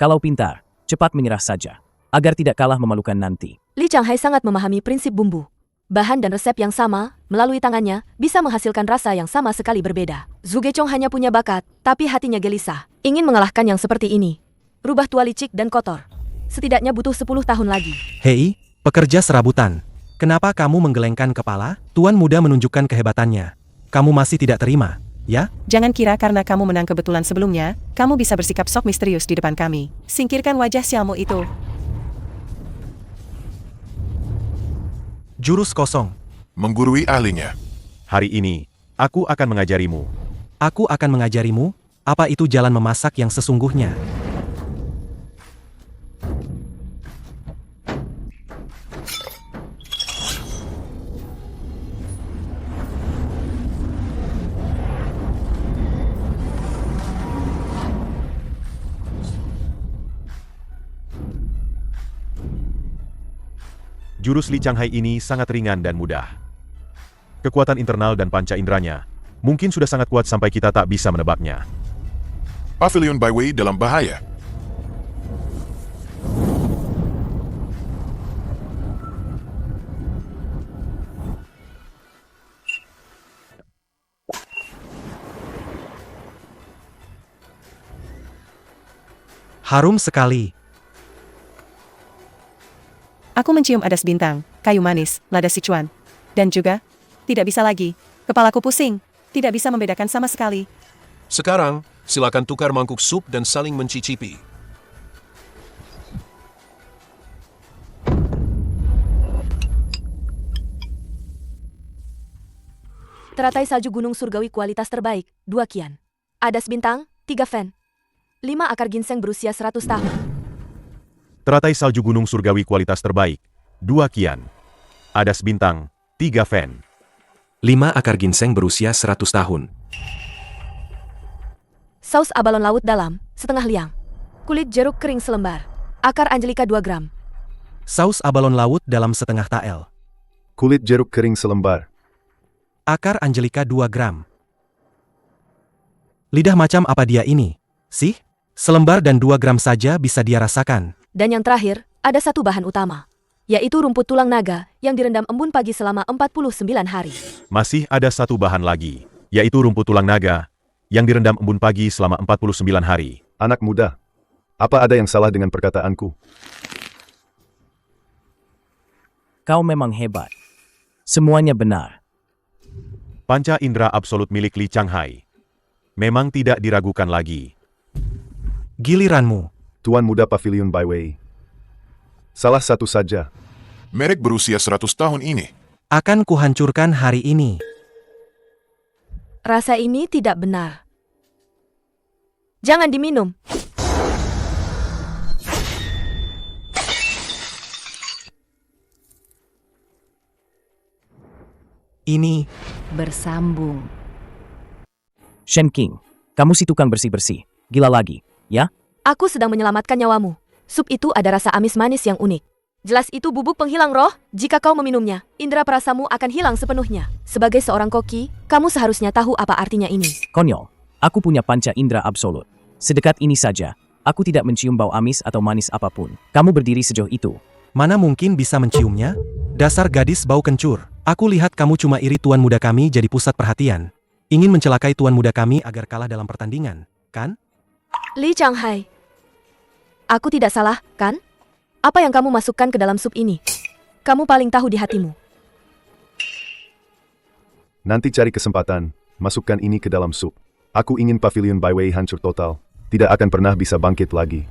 Kalau pintar, cepat menyerah saja. Agar tidak kalah memalukan nanti. Li Changhai sangat memahami prinsip bumbu. Bahan dan resep yang sama, melalui tangannya, bisa menghasilkan rasa yang sama sekali berbeda. Zhuge Chong hanya punya bakat, tapi hatinya gelisah. Ingin mengalahkan yang seperti ini. Rubah tua licik dan kotor. Setidaknya butuh 10 tahun lagi. Hei, pekerja serabutan. Kenapa kamu menggelengkan kepala? Tuan Muda menunjukkan kehebatannya. Kamu masih tidak terima, ya? Jangan kira karena kamu menang kebetulan sebelumnya, kamu bisa bersikap sok misterius di depan kami. Singkirkan wajah sialmu itu. Jurus kosong. Menggurui ahlinya. Hari ini, aku akan mengajarimu. Aku akan mengajarimu, apa itu jalan memasak yang sesungguhnya. Jurus Li Changhai ini sangat ringan dan mudah. Kekuatan internal dan panca inderanya mungkin sudah sangat kuat sampai kita tak bisa menebaknya. Pavilion Byway dalam bahaya. Harum sekali. Aku mencium adas bintang, kayu manis, lada Sichuan. Dan juga, tidak bisa lagi. Kepalaku pusing. Tidak bisa membedakan sama sekali. Sekarang, silakan tukar mangkuk sup dan saling mencicipi. Teratai salju gunung surgawi kualitas terbaik, 2 kian. Adas bintang, 3 fen. 5 akar ginseng berusia 100 tahun. Teratai salju gunung surgawi kualitas terbaik, 2 kian. Adas bintang, 3 fen. 5 akar ginseng berusia 100 tahun. Saus abalon laut dalam, setengah liang. Kulit jeruk kering selembar. Akar angelika 2 gram. Saus abalon laut dalam setengah tael. Kulit jeruk kering selembar. Akar angelika 2 gram. Lidah macam apa dia ini? Sih? Selembar dan 2 gram saja bisa dia rasakan. Dan yang terakhir, ada satu bahan utama. Yaitu rumput tulang naga yang direndam embun pagi selama 49 hari. Masih ada satu bahan lagi, yaitu rumput tulang naga, yang direndam embun pagi selama 49 hari. Anak muda, apa ada yang salah dengan perkataanku? Kau memang hebat. Semuanya benar. Panca indera absolut milik Li Changhai memang tidak diragukan lagi. Giliranmu. Tuan muda Pavilion Byway. Salah satu saja. Merek berusia 100 tahun ini. Akan kuhancurkan hari ini. Rasa ini tidak benar. Jangan diminum. Ini Bersambung. Shen King, kamu si tukang bersih-bersih. Gila lagi, ya? Aku sedang menyelamatkan nyawamu. Sup itu ada rasa amis manis yang unik. Jelas itu bubuk penghilang roh. Jika kau meminumnya, indera perasamu akan hilang sepenuhnya. Sebagai seorang koki, kamu seharusnya tahu apa artinya ini. Konyol, aku punya panca indera absolut. Sedekat ini saja, aku tidak mencium bau amis atau manis apapun. Kamu berdiri sejauh itu. mana mungkin bisa menciumnya? Dasar gadis bau kencur. Aku lihat kamu cuma iri tuan muda kami jadi pusat perhatian. Ingin mencelakai tuan muda kami agar kalah dalam pertandingan, kan? Li Changhai. Aku tidak salah, kan? Apa yang kamu masukkan ke dalam sup ini? Kamu paling tahu di hatimu. Nanti cari kesempatan, masukkan ini ke dalam sup. Aku ingin Pavilion Byway hancur total. Tidak akan pernah bisa bangkit lagi.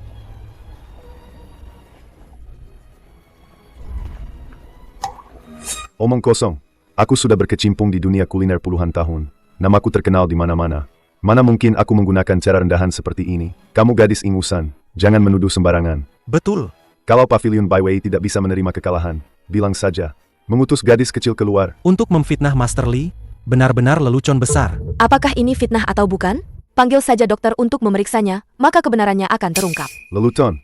Omong kosong. Aku sudah berkecimpung di dunia kuliner puluhan tahun. Namaku terkenal di mana-mana. Mana mungkin aku menggunakan cara rendahan seperti ini? Kamu gadis ingusan. Jangan menuduh sembarangan. Betul. Kalau Pavilion Byway tidak bisa menerima kekalahan, bilang saja. Mengutus gadis kecil keluar. Untuk memfitnah Master Li, benar-benar lelucon besar. Apakah ini fitnah atau bukan? Panggil saja dokter untuk memeriksanya, maka kebenarannya akan terungkap. Leluton.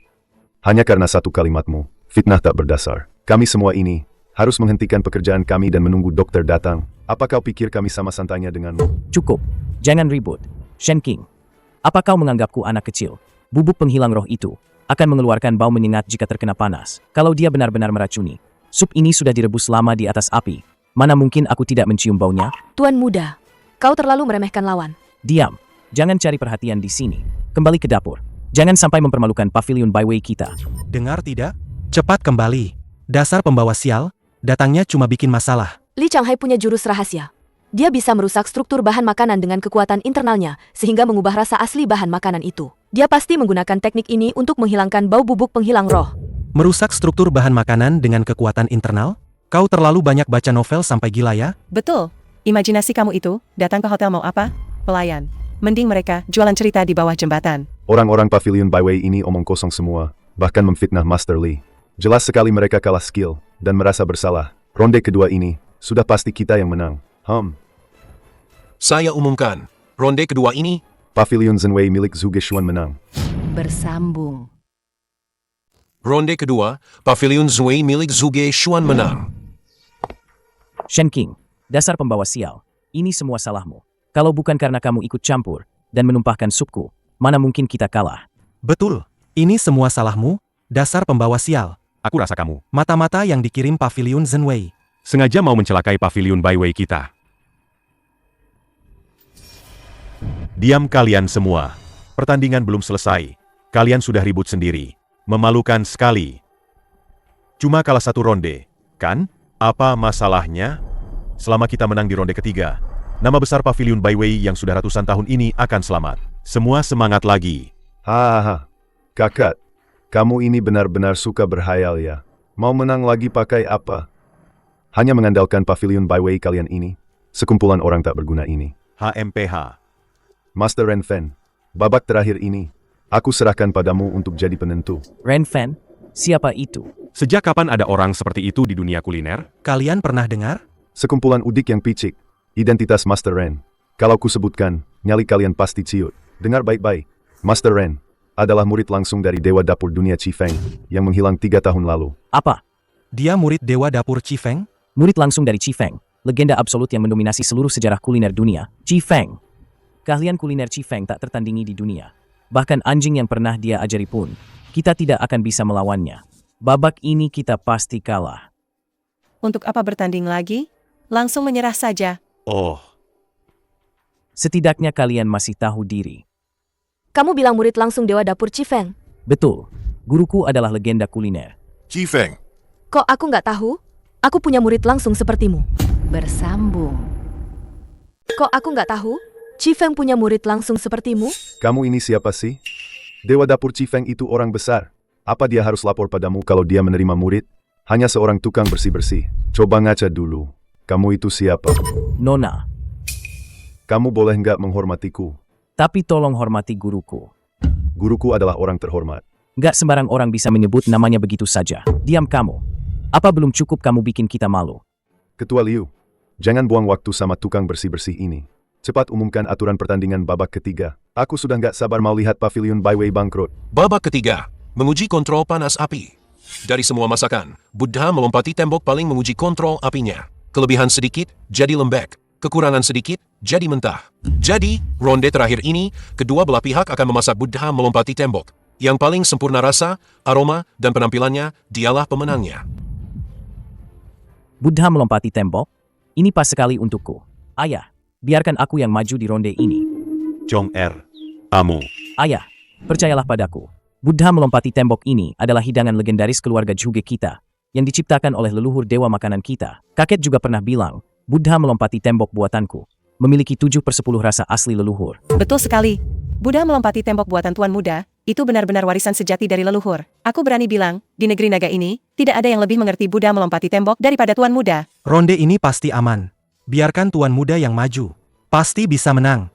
Hanya karena satu kalimatmu, fitnah tak berdasar. Kami semua ini harus menghentikan pekerjaan kami dan menunggu dokter datang. Apa kau pikir kami sama santainya denganmu? Cukup. Jangan ribut. Shen King. Apa kau menganggapku anak kecil? Bubuk penghilang roh itu akan mengeluarkan bau menyengat jika terkena panas. Kalau dia benar-benar meracuni. Sup ini sudah direbus lama di atas api. Mana mungkin aku tidak mencium baunya? Tuan muda, kau terlalu meremehkan lawan. Diam. Jangan cari perhatian di sini. Kembali ke dapur. Jangan sampai mempermalukan Pavilion Byway kita. Dengar tidak? Cepat kembali. Dasar pembawa sial, datangnya cuma bikin masalah. Li Changhai punya jurus rahasia. Dia bisa merusak struktur bahan makanan dengan kekuatan internalnya, sehingga mengubah rasa asli bahan makanan itu. Dia pasti menggunakan teknik ini untuk menghilangkan bau bubuk penghilang roh. Merusak struktur bahan makanan dengan kekuatan internal? Kau terlalu banyak baca novel sampai gila ya? Betul. Imajinasi kamu itu, datang ke hotel mau apa? Pelayan. Mending mereka jualan cerita di bawah jembatan. Orang-orang Pavilion Byway ini omong kosong semua, bahkan memfitnah Master Li. Jelas sekali mereka kalah skill, dan merasa bersalah. Ronde kedua ini, sudah pasti kita yang menang. Saya umumkan, ronde kedua ini, Pavilion Zenwei milik Zhu Geshuan menang. Bersambung. ronde kedua, Pavilion Zui milik Zhuge Xuan menang. Shen King, dasar pembawa sial. Ini semua salahmu. Kalau bukan karena kamu ikut campur dan menumpahkan supku, mana mungkin kita kalah? Betul. Ini semua salahmu, dasar pembawa sial. Aku rasa kamu Mata-mata yang dikirim Pavilion Zenwei. sengaja mau mencelakai Pavilion Byway kita. Diam kalian semua. Pertandingan belum selesai. Kalian sudah ribut sendiri. Memalukan sekali. Cuma kalah satu ronde, kan? Apa masalahnya? Selama kita menang di ronde ketiga, nama besar Pavilion Byway yang sudah ratusan tahun ini akan selamat. Semua semangat lagi. Hahaha. Kakak, kamu ini benar-benar suka berhayal ya. Mau menang lagi pakai apa? Hanya mengandalkan Pavilion Byway kalian ini. Sekumpulan orang tak berguna ini. HMPH. Master Renfen, babak terakhir ini, aku serahkan padamu untuk jadi penentu. Renfen? Siapa itu? Sejak kapan ada orang seperti itu di dunia kuliner? Kalian pernah dengar? Sekumpulan udik yang picik. Identitas Master Ren. Kalau ku sebutkan, nyali kalian pasti ciut. Dengar baik-baik. Master Ren adalah murid langsung dari Dewa Dapur Dunia Qi Feng yang menghilang 3 tahun lalu. Apa? Dia murid Dewa Dapur Qi Feng? Murid langsung dari Qi Feng, legenda absolut yang mendominasi seluruh sejarah kuliner dunia, Qi Feng. Keahlian kuliner Qi Feng tak tertandingi di dunia. Bahkan anjing yang pernah dia ajari pun, kita tidak akan bisa melawannya. Babak ini kita pasti kalah. Untuk apa bertanding lagi? Langsung menyerah saja. Oh, Setidaknya kalian masih tahu diri. Kamu bilang murid langsung Dewa Dapur Qi Feng. Betul, guruku adalah legenda kuliner. Qi Feng, Kok aku nggak tahu? Aku punya murid langsung sepertimu. Bersambung. Kok aku nggak tahu? Qi Feng punya murid langsung sepertimu? Kamu ini siapa sih? Dewa Dapur Qi Feng itu orang besar. Apa dia harus lapor padamu kalau dia menerima murid? Hanya seorang tukang bersih-bersih. Coba ngaca dulu. Kamu itu siapa? Nona, Kamu boleh nggak menghormatiku? tapi tolong hormati guruku. Guruku adalah orang terhormat. Nggak sembarang orang bisa menyebut namanya begitu saja. Diam kamu. Apa belum cukup kamu bikin kita malu? Ketua Liu, jangan buang waktu sama tukang bersih-bersih ini. Cepat umumkan aturan pertandingan babak ketiga. Aku sudah nggak sabar mau lihat Pavilion Byway bangkrut. Babak ketiga, menguji kontrol panas api. Dari semua masakan, Buddha melompati tembok paling menguji kontrol apinya. Kelebihan sedikit, jadi lembek. Kekurangan sedikit, jadi mentah. Jadi, ronde terakhir ini, kedua belah pihak akan memasak Buddha melompati tembok. Yang paling sempurna rasa, aroma, dan penampilannya, dialah pemenangnya. Buddha melompati tembok? Ini pas sekali untukku. Ayah, biarkan aku yang maju di ronde ini. Chong Er, Amu. Ayah, percayalah padaku. Buddha melompati tembok ini adalah hidangan legendaris keluarga Zhuge kita, yang diciptakan oleh leluhur dewa makanan kita. Kakek juga pernah bilang, Buddha melompati tembok buatanku, memiliki 7/10 rasa asli leluhur. Betul sekali. Buddha melompati tembok buatan Tuan Muda, itu benar-benar warisan sejati dari leluhur. Aku berani bilang, di negeri naga ini, tidak ada yang lebih mengerti Buddha melompati tembok daripada Tuan Muda. Ronde ini pasti aman. Biarkan Tuan Muda yang maju. Pasti bisa menang.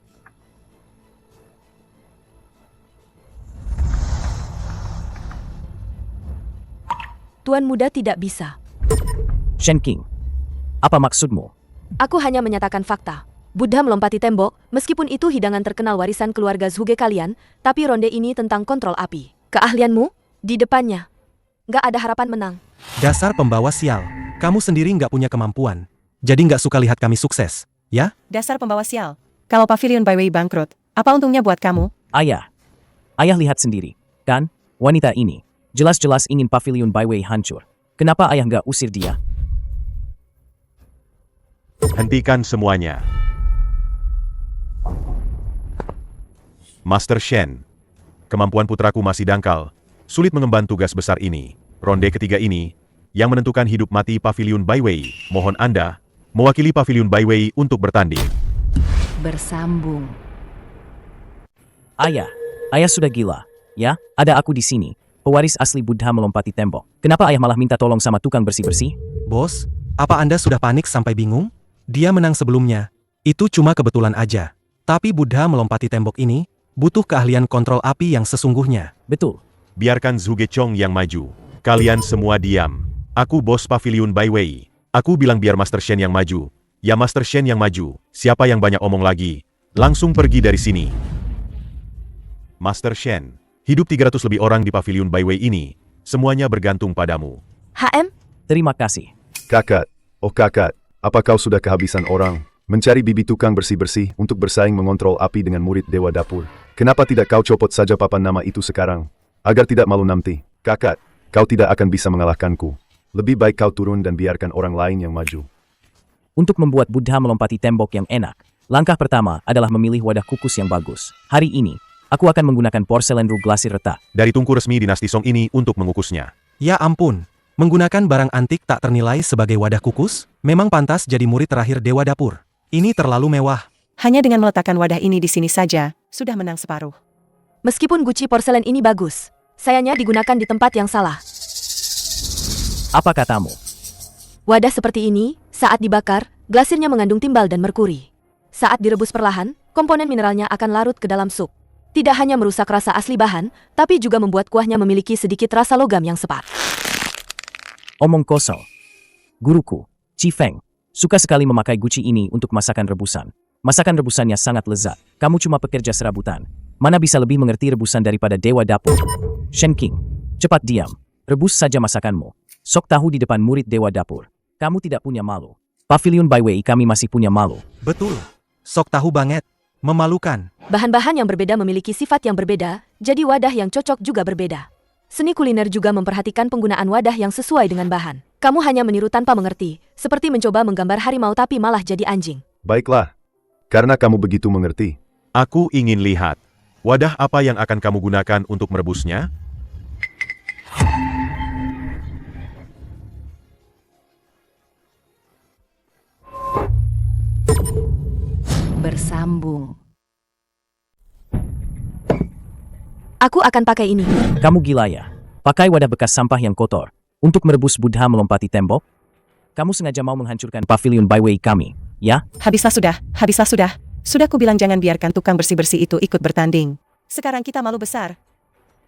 Tuan Muda tidak bisa. Shen King, apa maksudmu? Aku hanya menyatakan fakta. Buddha melompati tembok, meskipun itu hidangan terkenal warisan keluarga Zhuge kalian, tapi ronde ini tentang kontrol api. Keahlianmu? Di depannya. Nggak ada harapan menang. Dasar pembawa sial. Kamu sendiri nggak punya kemampuan. Jadi nggak suka lihat kami sukses, ya? Dasar pembawa sial. Kalau Pavilion Byway bangkrut, apa untungnya buat kamu? Ayah, ayah lihat sendiri, kan? Wanita ini, jelas-jelas ingin Pavilion Byway hancur. Kenapa ayah nggak usir dia? Hentikan semuanya. Master Shen, kemampuan putraku masih dangkal, sulit mengemban tugas besar ini. Ronde ketiga ini, yang menentukan hidup mati Pavilion Byway. Mohon Anda, mewakili Pavilion Byway untuk bertanding. Bersambung. Ayah sudah gila, ya? Ada aku di sini, pewaris asli Buddha melompati tembok. Kenapa ayah malah minta tolong sama tukang bersih-bersih? Bos, apa Anda sudah panik sampai bingung? Dia menang sebelumnya. Itu cuma kebetulan aja. Tapi Buddha melompati tembok ini, butuh keahlian kontrol api yang sesungguhnya. Betul. Biarkan Zhuge Chong yang maju. Kalian semua diam. Aku bos Pavilion Byway. Aku bilang biar Master Shen yang maju. Ya Master Shen yang maju. Siapa yang banyak omong lagi? Langsung pergi dari sini. Master Shen, hidup 300 lebih orang di Pavilion Byway ini. Semuanya bergantung padamu. HM? Terima kasih. Kakak, oh kakak, apa kau sudah kehabisan orang? Mencari bibi tukang bersih-bersih untuk bersaing mengontrol api dengan murid Dewa Dapur. Kenapa tidak kau copot saja papan nama itu sekarang? Agar tidak malu nanti. Kakak, kau tidak akan bisa mengalahkanku. Lebih baik kau turun dan biarkan orang lain yang maju. Untuk membuat Buddha melompati tembok yang enak, langkah pertama adalah memilih wadah kukus yang bagus. Hari ini, aku akan menggunakan porselen ru glasir retak. Dari tungku resmi dinasti Song ini untuk mengukusnya. Ya ampun, menggunakan barang antik tak ternilai sebagai wadah kukus? Memang pantas jadi murid terakhir Dewa Dapur. Ini terlalu mewah. Hanya dengan meletakkan wadah ini di sini saja, sudah menang separuh. Meskipun guci porselen ini bagus, sayangnya digunakan di tempat yang salah. Apa katamu? Wadah seperti ini, saat dibakar, glasirnya mengandung timbal dan merkuri. Saat direbus perlahan, komponen mineralnya akan larut ke dalam sup. Tidak hanya merusak rasa asli bahan, tapi juga membuat kuahnya memiliki sedikit rasa logam yang separ. Omong kosong. Guruku, Qi Feng, suka sekali memakai guci ini untuk masakan rebusan. Masakan rebusannya sangat lezat. Kamu cuma pekerja serabutan. Mana bisa lebih mengerti rebusan daripada Dewa Dapur? Shen King, cepat diam. Rebus saja masakanmu. Sok tahu di depan murid Dewa Dapur. Kamu tidak punya malu. Pavilion Baiwei kami masih punya malu. Betul. Sok tahu banget. Memalukan. Bahan-bahan yang berbeda memiliki sifat yang berbeda, jadi wadah yang cocok juga berbeda. Seni kuliner juga memperhatikan penggunaan wadah yang sesuai dengan bahan. Kamu hanya meniru tanpa mengerti, seperti mencoba menggambar harimau tapi malah jadi anjing. Baiklah. Karena kamu begitu mengerti. Aku ingin lihat. Wadah apa yang akan kamu gunakan untuk merebusnya? Bersambung. Aku akan pakai ini. Kamu gila ya? Pakai wadah bekas sampah yang kotor untuk merebus Buddha melompati tembok? Kamu sengaja mau menghancurkan pavilion Baiwei kami, ya? Habislah sudah, habislah sudah. Sudah ku bilang jangan biarkan tukang bersih-bersih itu ikut bertanding. Sekarang kita malu besar.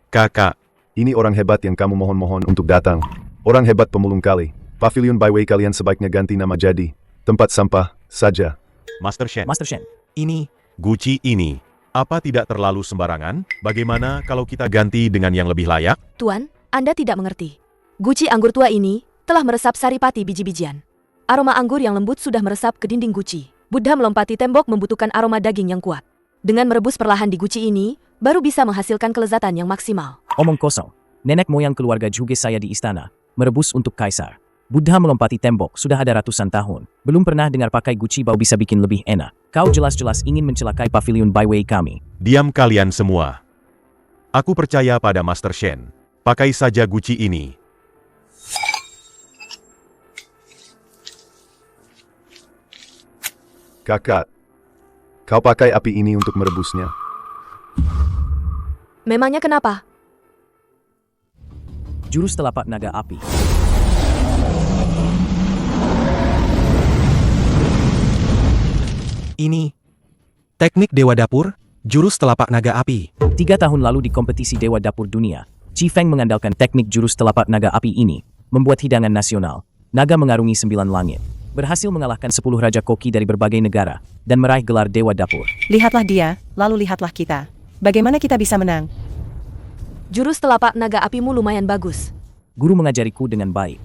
Kakak, ini orang hebat yang kamu mohon-mohon untuk datang. Orang hebat pemulung kali. Pavilion Baiwei kalian sebaiknya ganti nama jadi tempat sampah saja. Master Shen. Master Shen, Ini. Guci ini. Apa tidak terlalu sembarangan? Bagaimana kalau kita ganti dengan yang lebih layak? Tuan, Anda tidak mengerti. Guci anggur tua ini telah meresap saripati biji-bijian. Aroma anggur yang lembut sudah meresap ke dinding guci. Buddha melompati tembok membutuhkan aroma daging yang kuat. Dengan merebus perlahan di guci ini, baru bisa menghasilkan kelezatan yang maksimal. omong kosong. Nenek moyang keluarga Juge saya di istana, merebus untuk kaisar. Buddha melompati tembok sudah ada ratusan tahun. Belum pernah dengar pakai guci bau bisa bikin lebih enak. Kau jelas-jelas ingin mencelakai pavilion Baiwei kami. Diam kalian semua. Aku percaya pada Master Shen. Pakai saja guci ini. Kakak, kau pakai api ini untuk merebusnya. Memangnya kenapa? Jurus telapak naga api. Ini. Teknik Dewa Dapur, jurus telapak naga api. 3 tahun lalu di kompetisi Dewa Dapur Dunia, Chi Feng mengandalkan teknik jurus telapak naga api ini, membuat hidangan nasional, naga mengarungi 9 langit. Berhasil mengalahkan 10 Raja Koki dari berbagai negara, dan meraih gelar Dewa Dapur. Lihatlah dia, lalu lihatlah kita. Bagaimana kita bisa menang? Jurus telapak naga apimu lumayan bagus. Guru mengajariku dengan baik.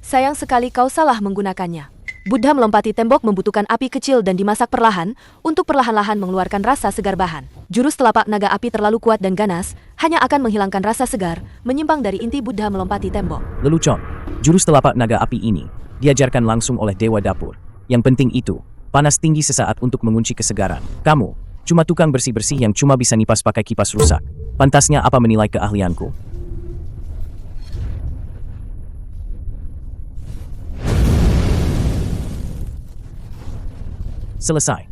Sayang sekali kau salah menggunakannya. Buddha melompati tembok membutuhkan api kecil dan dimasak perlahan, untuk perlahan-lahan mengeluarkan rasa segar bahan. Jurus telapak naga api terlalu kuat dan ganas, hanya akan menghilangkan rasa segar, menyimpang dari inti Buddha melompati tembok. Lelucon, jurus telapak naga api ini, diajarkan langsung oleh Dewa Dapur. Yang penting itu, panas tinggi sesaat untuk mengunci kesegaran. Kamu, cuma tukang bersih-bersih yang cuma bisa nipas pakai kipas rusak. Pantasnya apa menilai keahlianku? Selesai.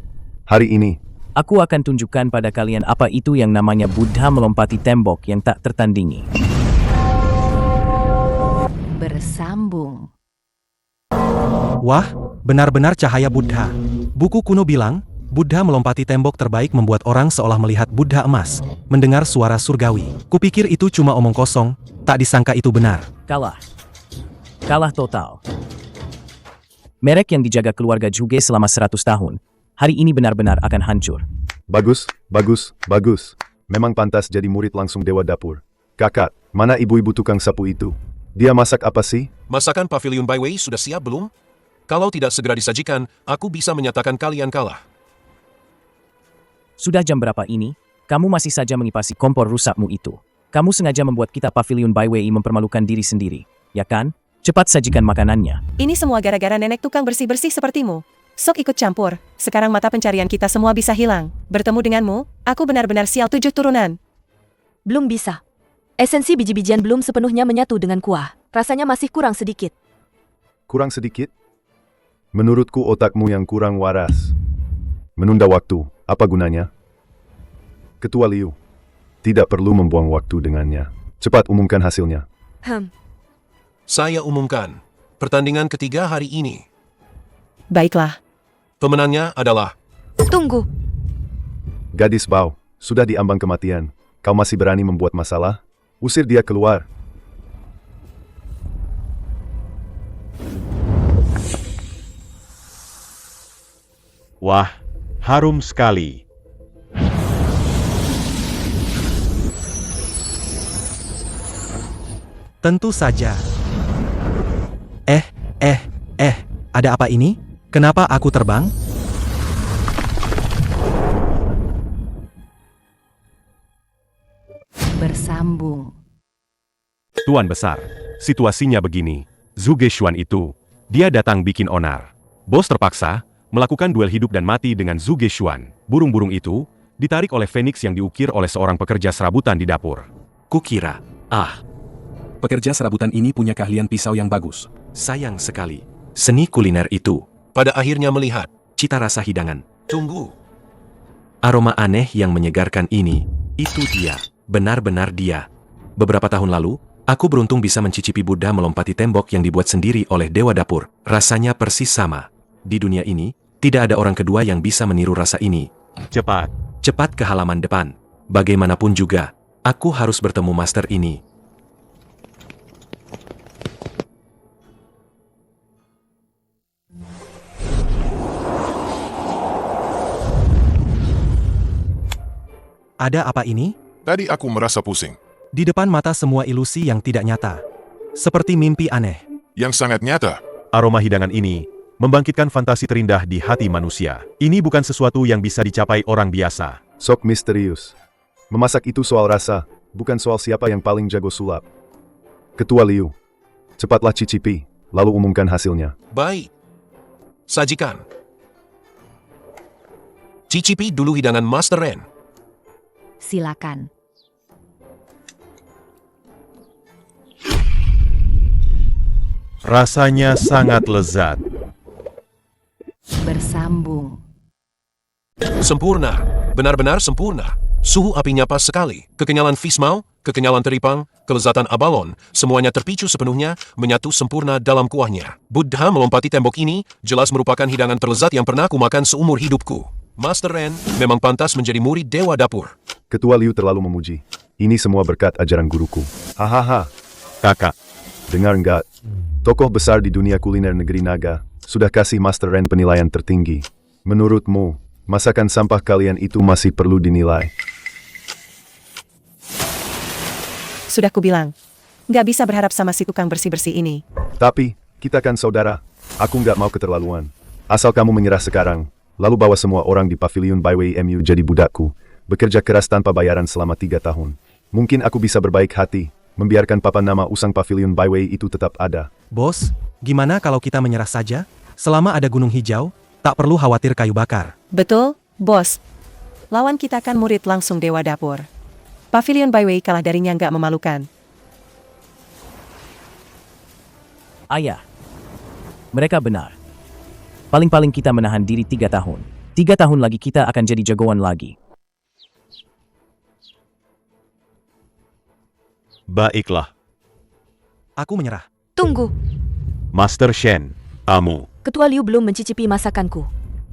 Hari ini, Aku akan tunjukkan pada kalian apa itu yang namanya Buddha melompati tembok yang tak tertandingi. Bersambung. Wah, benar-benar cahaya Buddha. Buku kuno bilang, Buddha melompati tembok terbaik membuat orang seolah melihat Buddha emas, mendengar suara surgawi. Kupikir itu cuma omong kosong, tak disangka itu benar. Kalah. Kalah total. Merek yang dijaga keluarga Juge selama 100 tahun, hari ini benar-benar akan hancur. bagus, bagus, bagus. Memang pantas jadi murid langsung Dewa Dapur. Kakak, mana ibu-ibu tukang sapu itu? Dia masak apa sih? Masakan Pavilion Baiwei sudah siap belum? Kalau tidak segera disajikan, aku bisa menyatakan kalian kalah. Sudah jam berapa ini? Kamu masih saja mengipasi kompor rusakmu itu. Kamu sengaja membuat kita Pavilion Baiwei mempermalukan diri sendiri, ya kan? Cepat sajikan makanannya. Ini semua gara-gara nenek tukang bersih-bersih sepertimu. Sok ikut campur. Sekarang mata pencarian kita semua bisa hilang. Bertemu denganmu, aku benar-benar sial 7 turunan. Belum bisa. Esensi biji-bijian belum sepenuhnya menyatu dengan kuah. Rasanya masih kurang sedikit. Kurang sedikit? Menurutku otakmu yang kurang waras. Menunda waktu, apa gunanya? Ketua Liu, tidak perlu membuang waktu dengannya. Cepat umumkan hasilnya. Saya umumkan, pertandingan ketiga hari ini. Baiklah. Pemenangnya adalah... Tunggu. Gadis Bao, sudah diambang kematian. Kau masih berani membuat masalah? Usir dia keluar. Wah, harum sekali. Tentu saja. Ada apa ini? Kenapa aku terbang? Bersambung. Tuan Besar, situasinya begini. Zhuge Xuan itu, dia datang bikin onar. Bos terpaksa melakukan duel hidup dan mati dengan Zhuge Xuan. Burung-burung itu ditarik oleh Phoenix yang diukir oleh seorang pekerja serabutan di dapur. Kukira, Pekerja serabutan ini punya keahlian pisau yang bagus. sayang sekali. Seni kuliner itu, Pada akhirnya melihat. cita rasa hidangan, Tunggu. aroma aneh yang menyegarkan ini, itu dia, benar-benar dia. Beberapa tahun lalu, aku beruntung bisa mencicipi Buddha melompati tembok yang dibuat sendiri oleh Dewa Dapur. Rasanya persis sama. Di dunia ini, tidak ada orang kedua yang bisa meniru rasa ini. Cepat. Cepat ke halaman depan. Bagaimanapun juga, aku harus bertemu master ini. Ada apa ini? Tadi aku merasa pusing. Di depan mata semua ilusi yang tidak nyata. Seperti mimpi aneh. Yang sangat nyata, Aroma hidangan ini membangkitkan fantasi terindah di hati manusia. Ini bukan sesuatu yang bisa dicapai orang biasa. Sok misterius. Memasak itu soal rasa, bukan soal siapa yang paling jago sulap. Ketua Liu, cepatlah cicipi, lalu umumkan hasilnya. Baik. Sajikan. Cicipi dulu hidangan Master Ren. Silakan. Rasanya sangat lezat. Bersambung. Sempurna. Benar-benar sempurna. Suhu apinya pas sekali. Kekenyalan fismau, kekenyalan teripang, kelezatan abalon, semuanya terpicu sepenuhnya, menyatu sempurna dalam kuahnya. Buddha melompati tembok ini, jelas merupakan hidangan terlezat yang pernah aku makan seumur hidupku. Master Ren memang pantas menjadi murid Dewa Dapur. Ketua Liu terlalu memuji. Ini semua berkat ajaran guruku. Hahaha. Kakak, Dengar nggak? Tokoh besar di dunia kuliner negeri naga sudah kasih Master Ren penilaian tertinggi. Menurutmu, masakan sampah kalian itu masih perlu dinilai? Sudah kubilang. Nggak bisa berharap sama si tukang bersih-bersih ini. Tapi, kita kan saudara. Aku nggak mau keterlaluan. Asal kamu menyerah sekarang, lalu bawa semua orang di Pavilion Byway MU jadi budakku, bekerja keras tanpa bayaran selama 3 tahun. Mungkin aku bisa berbaik hati, membiarkan papan nama usang Pavilion Byway itu tetap ada. Bos, gimana kalau kita menyerah saja? Selama ada gunung hijau, tak perlu khawatir kayu bakar. Betul, bos. Lawan kita kan murid langsung Dewa Dapur. Pavilion Byway kalah darinya nggak memalukan. Ayah. Mereka benar. Paling-paling kita menahan diri 3 tahun. 3 tahun lagi kita akan jadi jagoan lagi. baiklah. Aku menyerah. Tunggu. Master Shen, kamu. Ketua Liu belum mencicipi masakanku.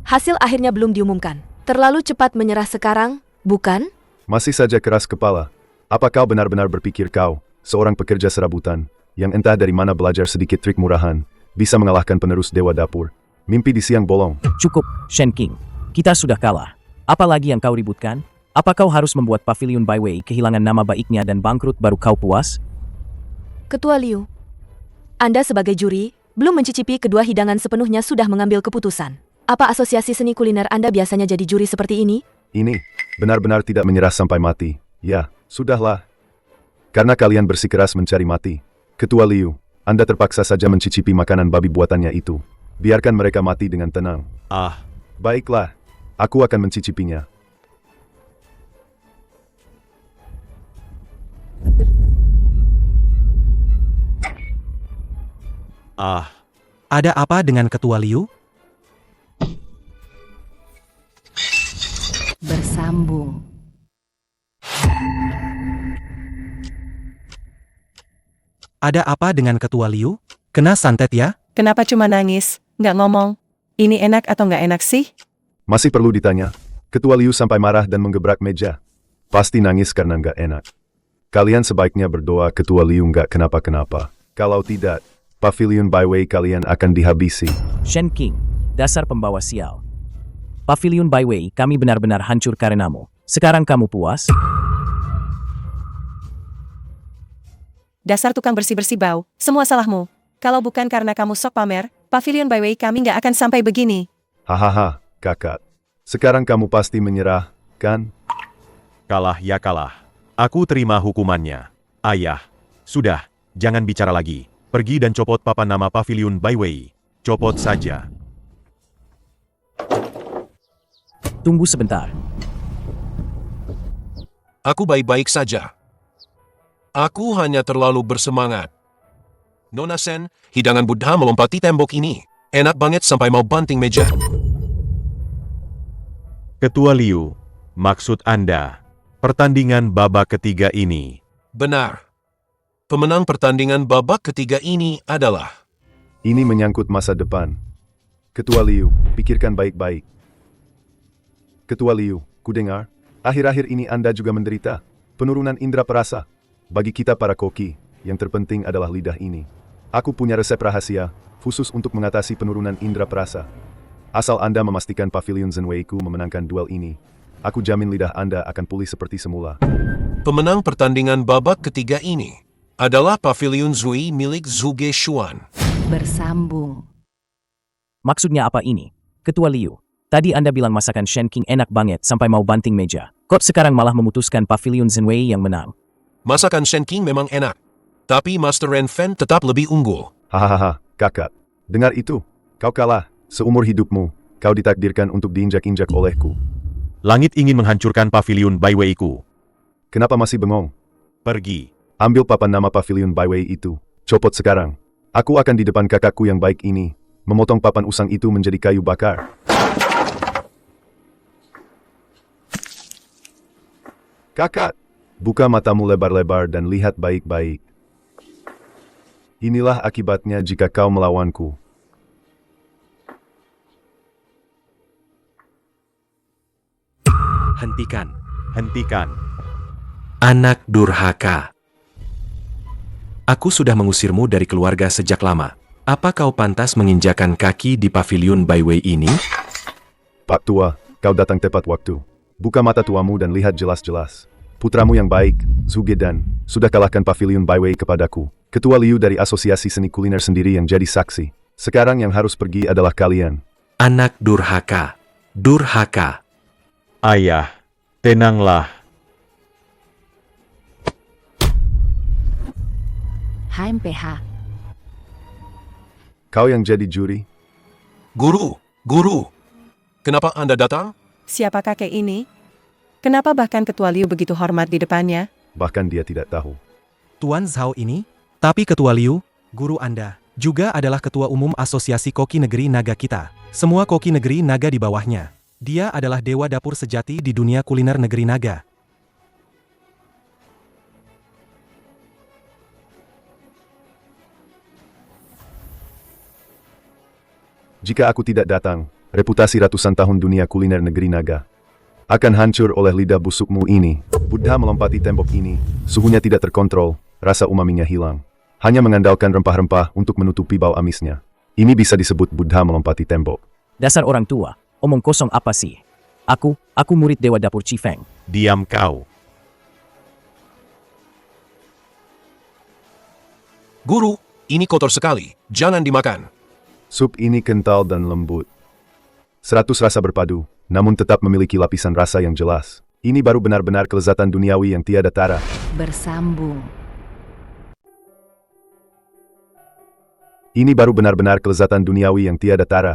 Hasil akhirnya belum diumumkan. Terlalu cepat menyerah sekarang, bukan? Masih saja keras kepala. Apa kau benar-benar berpikir kau, seorang pekerja serabutan, yang entah dari mana belajar sedikit trik murahan, bisa mengalahkan penerus Dewa Dapur? Mimpi di siang bolong. Cukup, Shen King. Kita sudah kalah. Apa lagi yang kau ributkan? Apa kau harus membuat Pavilion Byway kehilangan nama baiknya dan bangkrut baru kau puas? Ketua Liu, Anda sebagai juri, belum mencicipi kedua hidangan sepenuhnya sudah mengambil keputusan. Apa asosiasi seni kuliner Anda biasanya jadi juri seperti ini? Ini, benar-benar tidak menyerah sampai mati. Ya, sudahlah. Karena kalian bersikeras mencari mati. Ketua Liu, Anda terpaksa saja mencicipi makanan babi buatannya itu. Biarkan mereka mati dengan tenang. Baiklah, aku akan mencicipinya. Ada apa dengan Ketua Liu? Bersambung. Ada apa dengan Ketua Liu? Kena santet ya? Kenapa cuma nangis, nggak ngomong? Ini enak atau nggak enak sih? Masih perlu ditanya. Ketua Liu sampai marah dan menggebrak meja. Pasti nangis karena nggak enak. Kalian sebaiknya berdoa Ketua Liu nggak kenapa-kenapa. Kalau tidak, Pavilion Byway kalian akan dihabisi. Shen King, dasar pembawa sial. Pavilion Byway kami benar-benar hancur karenamu. Sekarang kamu puas? Dasar tukang bersih-bersih bau, semua salahmu. Kalau bukan karena kamu sok pamer, Pavilion Byway kami nggak akan sampai begini. Hahaha, kakak. Sekarang kamu pasti menyerah, kan? Kalah ya kalah. Aku terima hukumannya. Ayah, sudah, jangan bicara lagi. Pergi dan copot papan nama Pavilion Byway. Copot saja. Tunggu sebentar. Aku baik-baik saja. Aku hanya terlalu bersemangat. Nona Sen, hidangan Buddha melompati tembok ini. Enak banget sampai mau banting meja. Ketua Liu, maksud Anda, pertandingan babak ketiga ini. Benar. Pemenang pertandingan babak ketiga ini adalah... Ini menyangkut masa depan. Ketua Liu, pikirkan baik-baik. Ketua Liu, kudengar, akhir-akhir ini Anda juga menderita penurunan indera perasa. Bagi kita para koki, yang terpenting adalah lidah ini. Aku punya resep rahasia, khusus untuk mengatasi penurunan indera perasa. Asal Anda memastikan Pavilion Zenwei-ku memenangkan duel ini, aku jamin lidah Anda akan pulih seperti semula. Pemenang pertandingan babak ketiga ini adalah Pavilion Zui milik Zhuge Xuan. Bersambung. Maksudnya apa ini? Ketua Liu, tadi Anda bilang masakan Shen King enak banget sampai mau banting meja. Kok sekarang malah memutuskan Pavilion Zenwei yang menang? Masakan Shen King memang enak, tapi Master Ren Fen tetap lebih unggul. Hahaha, kakak. Dengar itu, kau kalah. Seumur hidupmu, kau ditakdirkan untuk diinjak-injak olehku. Langit ingin menghancurkan Pavilion Byway-ku. Kenapa masih bengong? Pergi. Ambil papan nama Pavilion Byway itu. Copot sekarang. Aku akan di depan kakakku yang baik ini, memotong papan usang itu menjadi kayu bakar. Kakak, buka matamu lebar-lebar dan lihat baik-baik. Inilah akibatnya jika kau melawanku. Hentikan. Hentikan. Anak durhaka. Aku sudah mengusirmu dari keluarga sejak lama. Apa kau pantas menginjakan kaki di Pavilion Byway ini? Pak Tua, kau datang tepat waktu. Buka mata tuamu dan lihat jelas-jelas. Putramu yang baik, Zhuge Dan, sudah kalahkan Pavilion Byway kepadaku. Ketua Liu dari Asosiasi Seni Kuliner sendiri yang jadi saksi. Sekarang yang harus pergi adalah kalian. Anak durhaka. Durhaka. Ayah, tenanglah. HMPH. Kau yang jadi juri? Guru, guru. Kenapa Anda datang? Siapa kakek ini? Kenapa bahkan Ketua Liu begitu hormat di depannya? Bahkan dia tidak tahu. Tuan Zhao ini, tapi Ketua Liu, guru Anda, juga adalah Ketua Umum Asosiasi Koki Negeri Naga kita. Semua koki negeri naga di bawahnya. Dia adalah dewa dapur sejati di dunia kuliner negeri naga. Jika aku tidak datang, reputasi ratusan tahun dunia kuliner negeri naga akan hancur oleh lidah busukmu ini. Buddha melompati tembok ini, suhunya tidak terkontrol, rasa umaminya hilang. Hanya mengandalkan rempah-rempah untuk menutupi bau amisnya. Ini bisa disebut Buddha melompati tembok. Dasar orang tua, omong kosong apa sih? Aku murid Dewa Dapur Chifeng. Diam kau. Guru, ini kotor sekali. Jangan dimakan. Sup ini kental dan lembut. 100 rasa berpadu, namun tetap memiliki lapisan rasa yang jelas. Ini baru benar-benar kelezatan duniawi yang tiada tara. Bersambung. Ini baru benar-benar kelezatan duniawi yang tiada tara.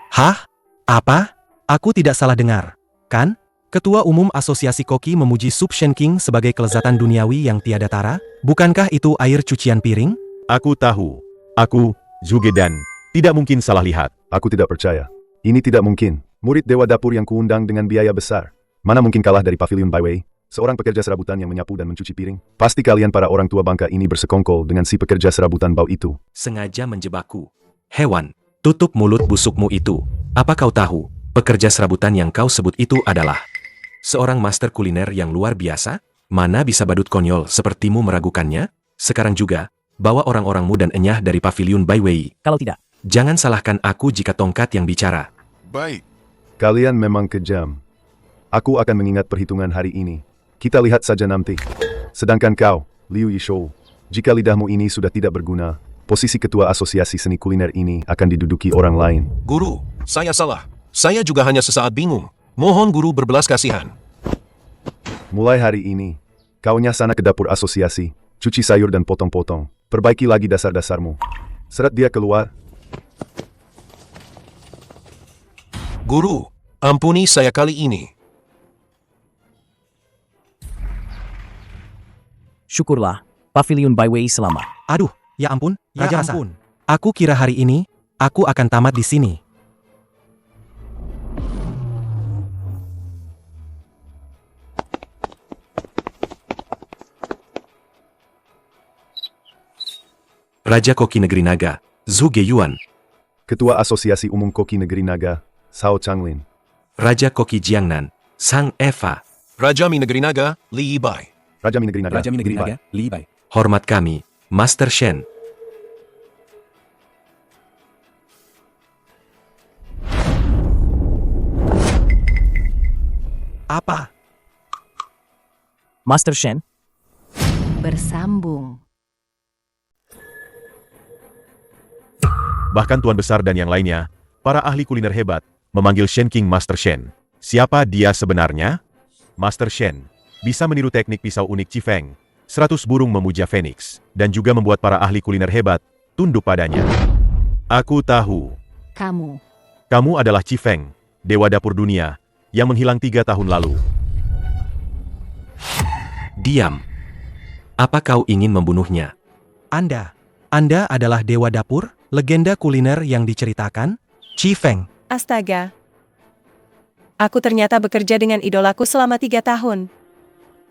Hah? Apa? Aku tidak salah dengar, kan? Ketua Umum Asosiasi Koki memuji sup Shen King sebagai kelezatan duniawi yang tiada tara? Bukankah itu air cucian piring? Aku tahu. Aku, Zhuge Dan, tidak mungkin salah lihat. Aku tidak percaya. Ini tidak mungkin. Murid Dewa Dapur yang kuundang dengan biaya besar. Mana mungkin kalah dari Pavilion Byway? Seorang pekerja serabutan yang menyapu dan mencuci piring. Pasti kalian para orang tua bangka ini bersekongkol dengan si pekerja serabutan bau itu. Sengaja menjebakku. Hewan, tutup mulut busukmu itu. Apa kau tahu, pekerja serabutan yang kau sebut itu adalah seorang master kuliner yang luar biasa? Mana bisa badut konyol sepertimu meragukannya? Sekarang juga, bawa orang-orangmu dan enyah dari Pavilion Byway. Kalau tidak, Jangan salahkan aku jika tongkat yang bicara. Baik. Kalian memang kejam. Aku akan mengingat perhitungan hari ini. Kita lihat saja nanti. Sedangkan kau, Liu Yishou, Jika lidahmu ini sudah tidak berguna, posisi ketua asosiasi seni kuliner ini akan diduduki orang lain. Guru, saya salah. Saya juga hanya sesaat bingung. Mohon guru berbelas kasihan. Mulai hari ini, kau nyasana ke dapur asosiasi, cuci sayur dan potong-potong. Perbaiki lagi dasar-dasarmu. Seret dia keluar. Guru, ampuni saya kali ini. Syukurlah, Pavilion Byway selamat. Aduh, ya ampun, Ya Raja ampun. Aku kira hari ini, aku akan tamat di sini. Raja Koki Negeri Naga, Zhu Geiyuan. Ketua Asosiasi Umum Koki Negeri Naga, Sao Changlin. Raja Koki Jiangnan, Sang Eva. Raja Mi Negeri Naga, Li Yibai. Raja Mi Negeri Naga, Raja Mi Negeri Naga, Li Bai. Hormat kami, Master Shen. Apa? Master Shen, Bersambung. Bahkan Tuan Besar dan yang lainnya, para ahli kuliner hebat, memanggil Shen King Master Shen. Siapa dia sebenarnya? Master Shen bisa meniru teknik pisau unik Chifeng, 100 burung memuja Phoenix, dan juga membuat para ahli kuliner hebat tunduk padanya. Aku tahu, Kamu. kamu adalah Chifeng, dewa dapur dunia, yang menghilang 3 tahun lalu. Diam. Apa kau ingin membunuhnya? Anda adalah dewa dapur, legenda kuliner yang diceritakan? Chifeng. Astaga. Aku ternyata bekerja dengan idolaku selama 3 tahun.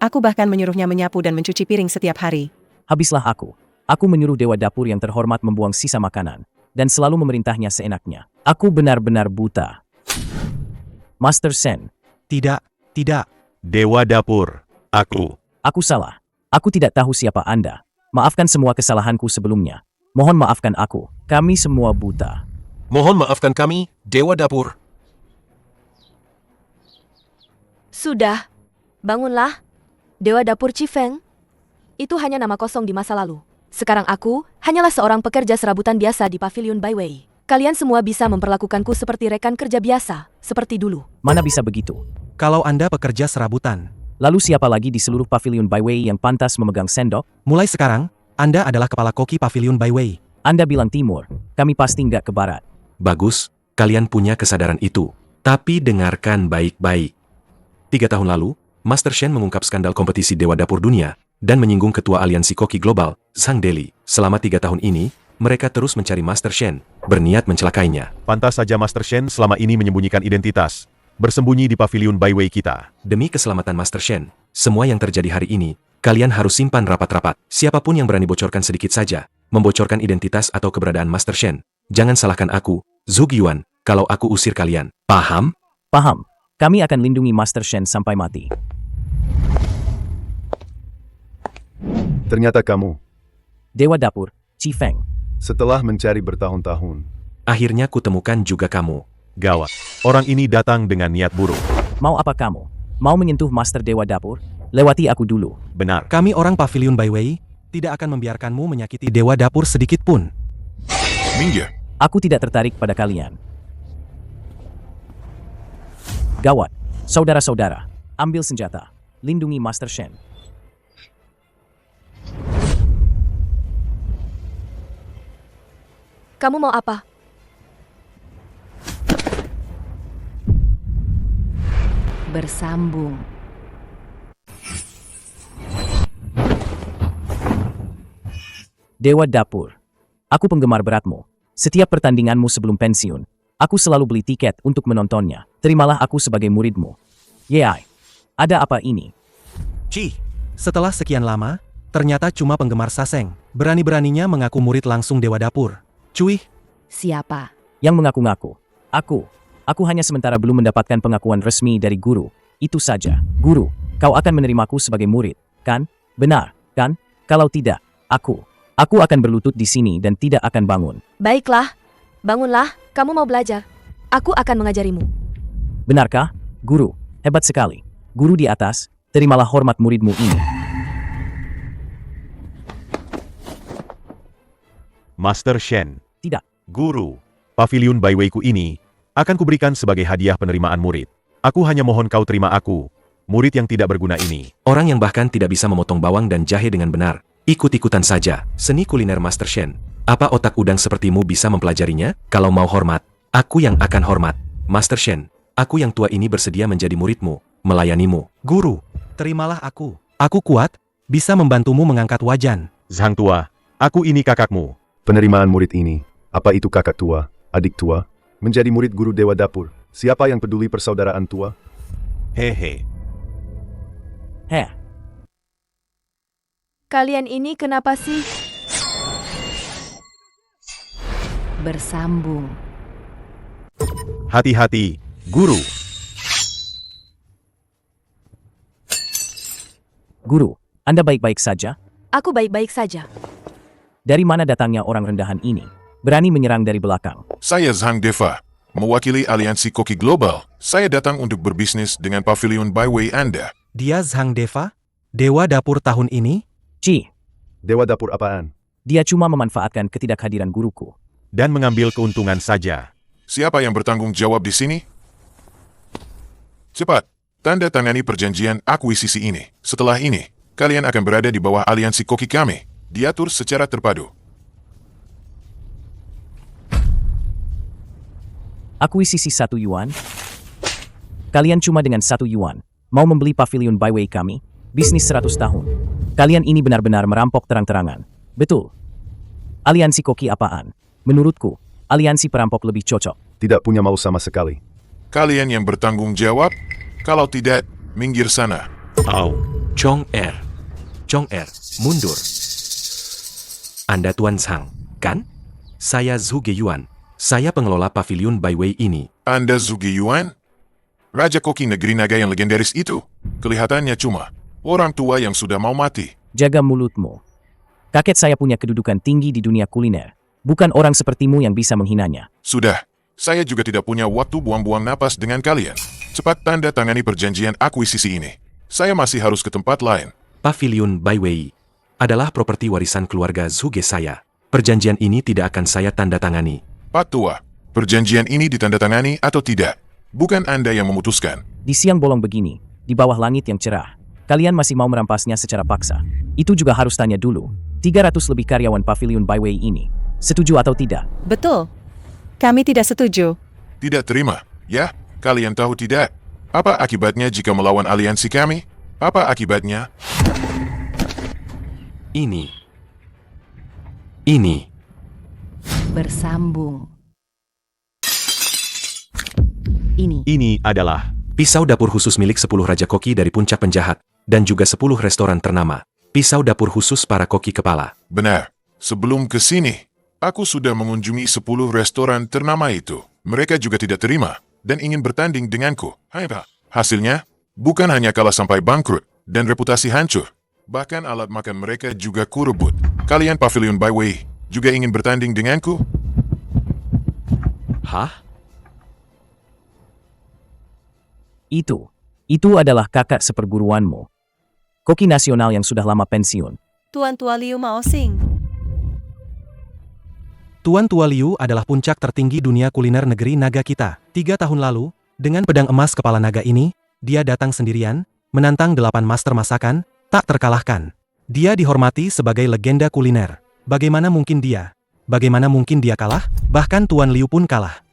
Aku bahkan menyuruhnya menyapu dan mencuci piring setiap hari. habislah aku. Aku menyuruh dewa dapur yang terhormat membuang sisa makanan, dan selalu memerintahnya seenaknya. Aku benar-benar buta. Master Shen, Tidak. Dewa dapur, aku salah. Aku tidak tahu siapa Anda. Maafkan semua kesalahanku sebelumnya. Mohon maafkan aku. Kami semua buta. Mohon maafkan kami, Dewa Dapur. Sudah. Bangunlah. Dewa Dapur Chifeng. Itu hanya nama kosong di masa lalu. Sekarang aku hanyalah seorang pekerja serabutan biasa di Pavilion Byway. Kalian semua bisa memperlakukanku seperti rekan kerja biasa, seperti dulu. Mana bisa begitu? Kalau Anda pekerja serabutan, Lalu siapa lagi di seluruh Pavilion Byway yang pantas memegang sendok? mulai sekarang, Anda adalah kepala koki Pavilion Byway. Anda bilang timur. Kami pasti nggak ke barat. Bagus, kalian punya kesadaran itu. Tapi dengarkan baik-baik. 3 tahun lalu, Master Shen mengungkap skandal kompetisi Dewa Dapur Dunia dan menyinggung ketua aliansi koki global, Zhang Deli. Selama 3 tahun ini, mereka terus mencari Master Shen, berniat mencelakainya. pantas saja Master Shen selama ini menyembunyikan identitas, bersembunyi di Pavilion Byway kita. Demi keselamatan Master Shen, semua yang terjadi hari ini, kalian harus simpan rapat-rapat. Siapapun yang berani bocorkan sedikit saja, membocorkan identitas atau keberadaan Master Shen, jangan salahkan aku, Zhu Geiyuan, kalau aku usir kalian. Paham? Paham. Kami akan lindungi Master Shen sampai mati. Ternyata kamu, Dewa Dapur, Chifeng. setelah mencari bertahun-tahun, Akhirnya kutemukan juga kamu. Gawat. Orang ini datang dengan niat buruk. Mau apa kamu? Mau menyentuh Master Dewa Dapur? Lewati aku dulu. Benar. Kami orang Pavilion Byway, tidak akan membiarkanmu menyakiti Dewa Dapur sedikit pun. Minggir. Aku tidak tertarik pada kalian. Gawat. Saudara-saudara, ambil senjata. Lindungi Master Shen. Kamu mau apa? Bersambung. Dewa Dapur. Aku penggemar beratmu. Setiap pertandinganmu sebelum pensiun, aku selalu beli tiket untuk menontonnya. Terimalah aku sebagai muridmu. Yeay. Ada apa ini? Setelah sekian lama, ternyata cuma penggemar Saseng. Berani-beraninya mengaku murid langsung Dewa Dapur. Cuy, Siapa? Yang mengaku-ngaku. Aku hanya sementara belum mendapatkan pengakuan resmi dari guru. Itu saja. Guru, kau akan menerimaku sebagai murid, kan? Benar, kan? Kalau tidak, aku akan berlutut di sini dan tidak akan bangun. Baiklah. Bangunlah. Kamu mau belajar. Aku akan mengajarimu. Benarkah? Guru, hebat sekali. Guru di atas, terimalah hormat muridmu ini. Master Shen. Tidak. Guru, paviliun Baiwei-ku ini akan kuberikan sebagai hadiah penerimaan murid. Aku hanya mohon kau terima aku, murid yang tidak berguna ini. Orang yang bahkan tidak bisa memotong bawang dan jahe dengan benar. Ikut-ikutan saja. Seni kuliner Master Shen. Apa otak udang sepertimu bisa mempelajarinya? Kalau mau hormat, aku yang akan hormat. Master Shen, aku yang tua ini bersedia menjadi muridmu, melayanimu. Guru, terimalah aku. Aku kuat, bisa membantumu mengangkat wajan. Zhang tua, aku ini kakakmu. Penerimaan murid ini, apa itu kakak tua, adik tua? Menjadi murid guru Dewa Dapur, siapa yang peduli persaudaraan tua? Hehe. Heh, Kalian ini kenapa sih? Bersambung. Hati-hati, guru. Guru, Anda baik-baik saja? Aku baik-baik saja. Dari mana datangnya orang rendahan ini? Berani menyerang dari belakang. Saya Zhang Deva, mewakili aliansi koki global. Saya datang untuk berbisnis dengan pavilion Baiwei Anda. Dia Zhang Deva? Dewa dapur tahun ini? Ci, Dewa Dapur apaan? dia cuma memanfaatkan ketidakhadiran guruku. Dan mengambil keuntungan saja. Siapa yang bertanggung jawab di sini? Cepat, tanda tangani perjanjian akuisisi ini. Setelah ini, kalian akan berada di bawah aliansi koki kami. Diatur secara terpadu. Akuisisi 1 yuan? Kalian cuma dengan 1 yuan mau membeli pavilion Baiwei kami? Bisnis 100 tahun. Kalian ini benar-benar merampok terang-terangan. Betul. Aliansi koki apaan? Menurutku, aliansi perampok lebih cocok. Tidak punya mau sama sekali. Kalian yang bertanggung jawab, kalau tidak, minggir sana. Au. Chong Er. Chong Er, mundur. Anda Tuan Zhang, kan? Saya Zhu Yuan. Saya pengelola pavilion Baiwei ini. Anda Zugi Yuan? Raja koki negeri naga yang legendaris itu? Kelihatannya cuma orang tua yang sudah mau mati. Jaga mulutmu. Kakek saya punya kedudukan tinggi di dunia kuliner. Bukan orang sepertimu yang bisa menghinanya. Sudah, saya juga tidak punya waktu buang-buang napas dengan kalian. Cepat tanda tangani perjanjian akuisisi ini. Saya masih harus ke tempat lain. Pavilion Baiwei adalah properti warisan keluarga Zhuge saya. Perjanjian ini tidak akan saya tanda tangani. Pak Tua, perjanjian ini ditandatangani atau tidak? Bukan Anda yang memutuskan. Di siang bolong begini, di bawah langit yang cerah, kalian masih mau merampasnya secara paksa. Itu juga harus tanya dulu. 300 lebih karyawan pavilion Baiwei ini. Setuju atau tidak? Betul. Kami tidak setuju. Tidak terima, ya? Kalian tahu tidak? Apa akibatnya jika melawan aliansi kami? Apa akibatnya? Ini. Bersambung. Ini. Ini adalah Pisau dapur khusus milik 10 Raja Koki dari puncak penjahat, dan juga 10 restoran ternama. Pisau dapur khusus para koki kepala. Benar. Sebelum ke sini, aku sudah mengunjungi 10 restoran ternama itu. Mereka juga tidak terima, dan ingin bertanding denganku. Hai Pak. Hasilnya, bukan hanya kalah sampai bangkrut, dan reputasi hancur. Bahkan alat makan mereka juga kurebut. Kalian Pavilion Baiwei juga ingin bertanding denganku? Hah? Itu adalah kakak seperguruanmu. Koki nasional yang sudah lama pensiun. Tuan Tua Liu Maosing. Tuan Tua Liu adalah puncak tertinggi dunia kuliner negeri naga kita. 3 tahun lalu, dengan pedang emas kepala naga ini, dia datang sendirian, menantang 8 master masakan, tak terkalahkan. Dia dihormati sebagai legenda kuliner. Bagaimana mungkin dia kalah? Bahkan Tuan Liu pun kalah.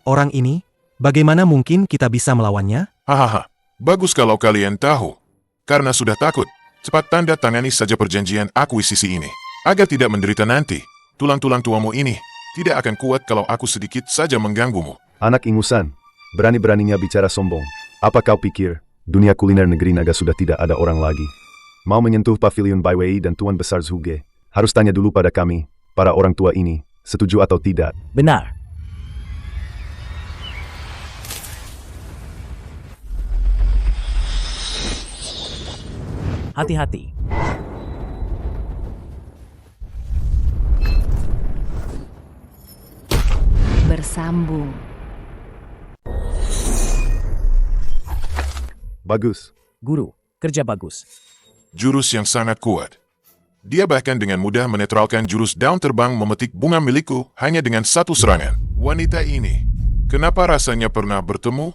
Orang ini, bagaimana mungkin kita bisa melawannya? Hahaha, bagus kalau kalian tahu. Karena sudah takut, cepat tanda tangani saja perjanjian akuisisi ini. Agar tidak menderita nanti, tulang-tulang tuamu ini tidak akan kuat kalau aku sedikit saja mengganggumu. Anak ingusan, berani-beraninya bicara sombong. Apa kau pikir, dunia kuliner negeri naga sudah tidak ada orang lagi? Mau menyentuh pavilion Baiwei dan Tuan Besar Zhuge, harus tanya dulu pada kami, para orang tua ini, setuju atau tidak. Benar. Hati-hati. Bersambung. Bagus. Guru, kerja bagus. Jurus yang sangat kuat. Dia bahkan dengan mudah menetralkan jurus daun terbang memetik bunga milikku hanya dengan satu serangan. Wanita ini, kenapa rasanya pernah bertemu?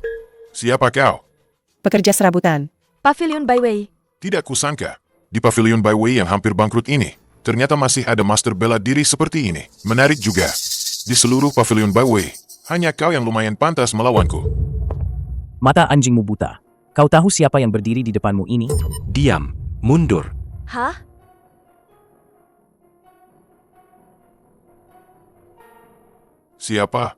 Siapa kau? Pekerja serabutan. Pavilion Byway. Tidak kusangka, di Pavilion Byway yang hampir bangkrut ini, ternyata masih ada master bela diri seperti ini. Menarik juga. Di seluruh Pavilion Byway, hanya kau yang lumayan pantas melawanku. Mata anjingmu buta. Kau tahu siapa yang berdiri di depanmu ini? Diam, mundur. Hah? Siapa?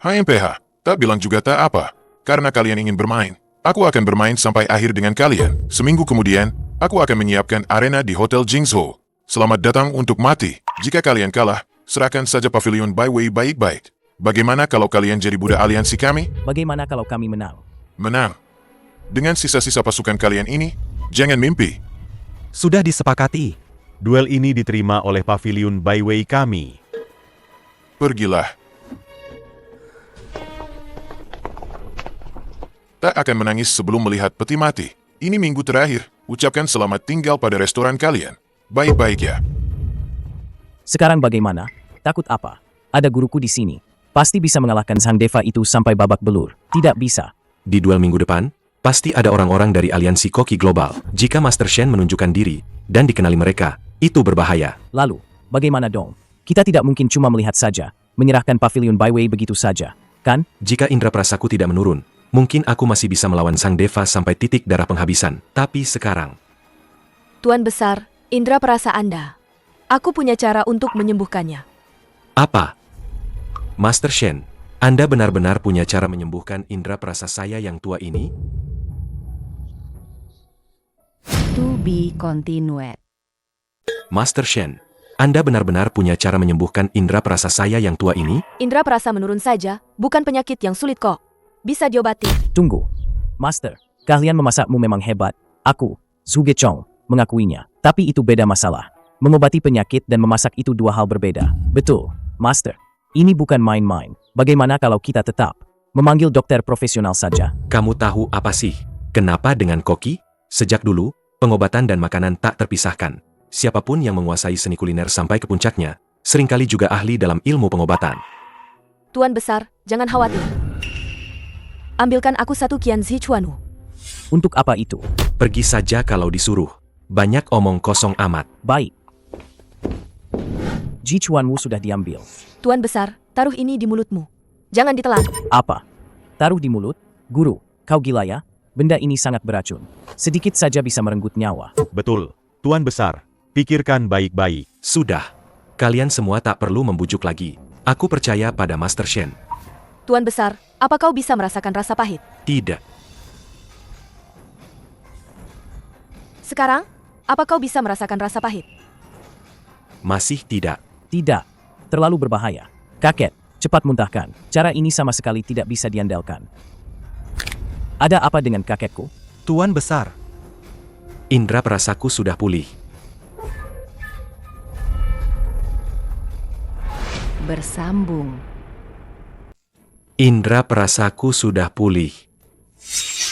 HMPH, tak bilang juga tak apa. Karena kalian ingin bermain, aku akan bermain sampai akhir dengan kalian. Seminggu kemudian, aku akan menyiapkan arena di Hotel Jingzhou. Selamat datang untuk mati. Jika kalian kalah, serahkan saja Pavilion Byway baik-baik. Bagaimana kalau kalian jadi budak aliansi kami? Bagaimana kalau kami menang? Menang. Dengan sisa-sisa pasukan kalian ini, jangan mimpi. Sudah disepakati. Duel ini diterima oleh Pavilion Byway kami. Pergilah. Tak akan menangis sebelum melihat peti mati. Ini minggu terakhir, ucapkan selamat tinggal pada restoran kalian. Baik-baik ya. Sekarang bagaimana? Takut apa? Ada guruku di sini. Pasti bisa mengalahkan Sang Deva itu sampai babak belur. Tidak bisa. Di duel minggu depan, pasti ada orang-orang dari aliansi Koki Global. Jika Master Shen menunjukkan diri dan dikenali mereka, itu berbahaya. Lalu, bagaimana dong? Kita tidak mungkin cuma melihat saja, menyerahkan Pavilion Byway begitu saja, kan? Jika indera perasaku tidak menurun, mungkin aku masih bisa melawan Sang Deva sampai titik darah penghabisan. Tapi sekarang... Tuan Besar, indera perasa Anda. Aku punya cara untuk menyembuhkannya. Apa? Master Shen, Anda benar-benar punya cara menyembuhkan indera perasa saya yang tua ini? To be continued. Master Shen, Anda benar-benar punya cara menyembuhkan indera perasa saya yang tua ini? Indera perasa menurun saja, bukan penyakit yang sulit kok. Bisa diobati. Tunggu. Master, keahlian memasakmu memang hebat. Aku, Zhuge Chong, mengakuinya. Tapi itu beda masalah. Mengobati penyakit dan memasak itu dua hal berbeda. Betul, Master. Ini bukan main-main. Bagaimana kalau kita tetap memanggil dokter profesional saja? Kamu tahu apa sih? Kenapa dengan Koki? Sejak dulu, pengobatan dan makanan tak terpisahkan. Siapapun yang menguasai seni kuliner sampai ke puncaknya, seringkali juga ahli dalam ilmu pengobatan. Tuan Besar, jangan khawatir. Ambilkan aku satu Qianzi Chuanu. Untuk apa itu? Pergi saja kalau disuruh. Banyak omong kosong amat. Baik. Ji Chuanwu sudah diambil. Tuan Besar, taruh ini di mulutmu. Jangan ditelan. Apa? Taruh di mulut? Guru, kau gila ya? Benda ini sangat beracun. Sedikit saja bisa merenggut nyawa. Betul, Tuan Besar. Pikirkan baik-baik. Sudah. Kalian semua tak perlu membujuk lagi. Aku percaya pada Master Shen. Tuan Besar, apa kau bisa merasakan rasa pahit? Tidak. Sekarang, apa kau bisa merasakan rasa pahit? Masih tidak. Tidak. Terlalu berbahaya. Kakek, cepat muntahkan. Cara ini sama sekali tidak bisa diandalkan. Ada apa dengan kakekku? Tuan Besar. Indera perasaku sudah pulih. Bersambung. Indera perasaku sudah pulih.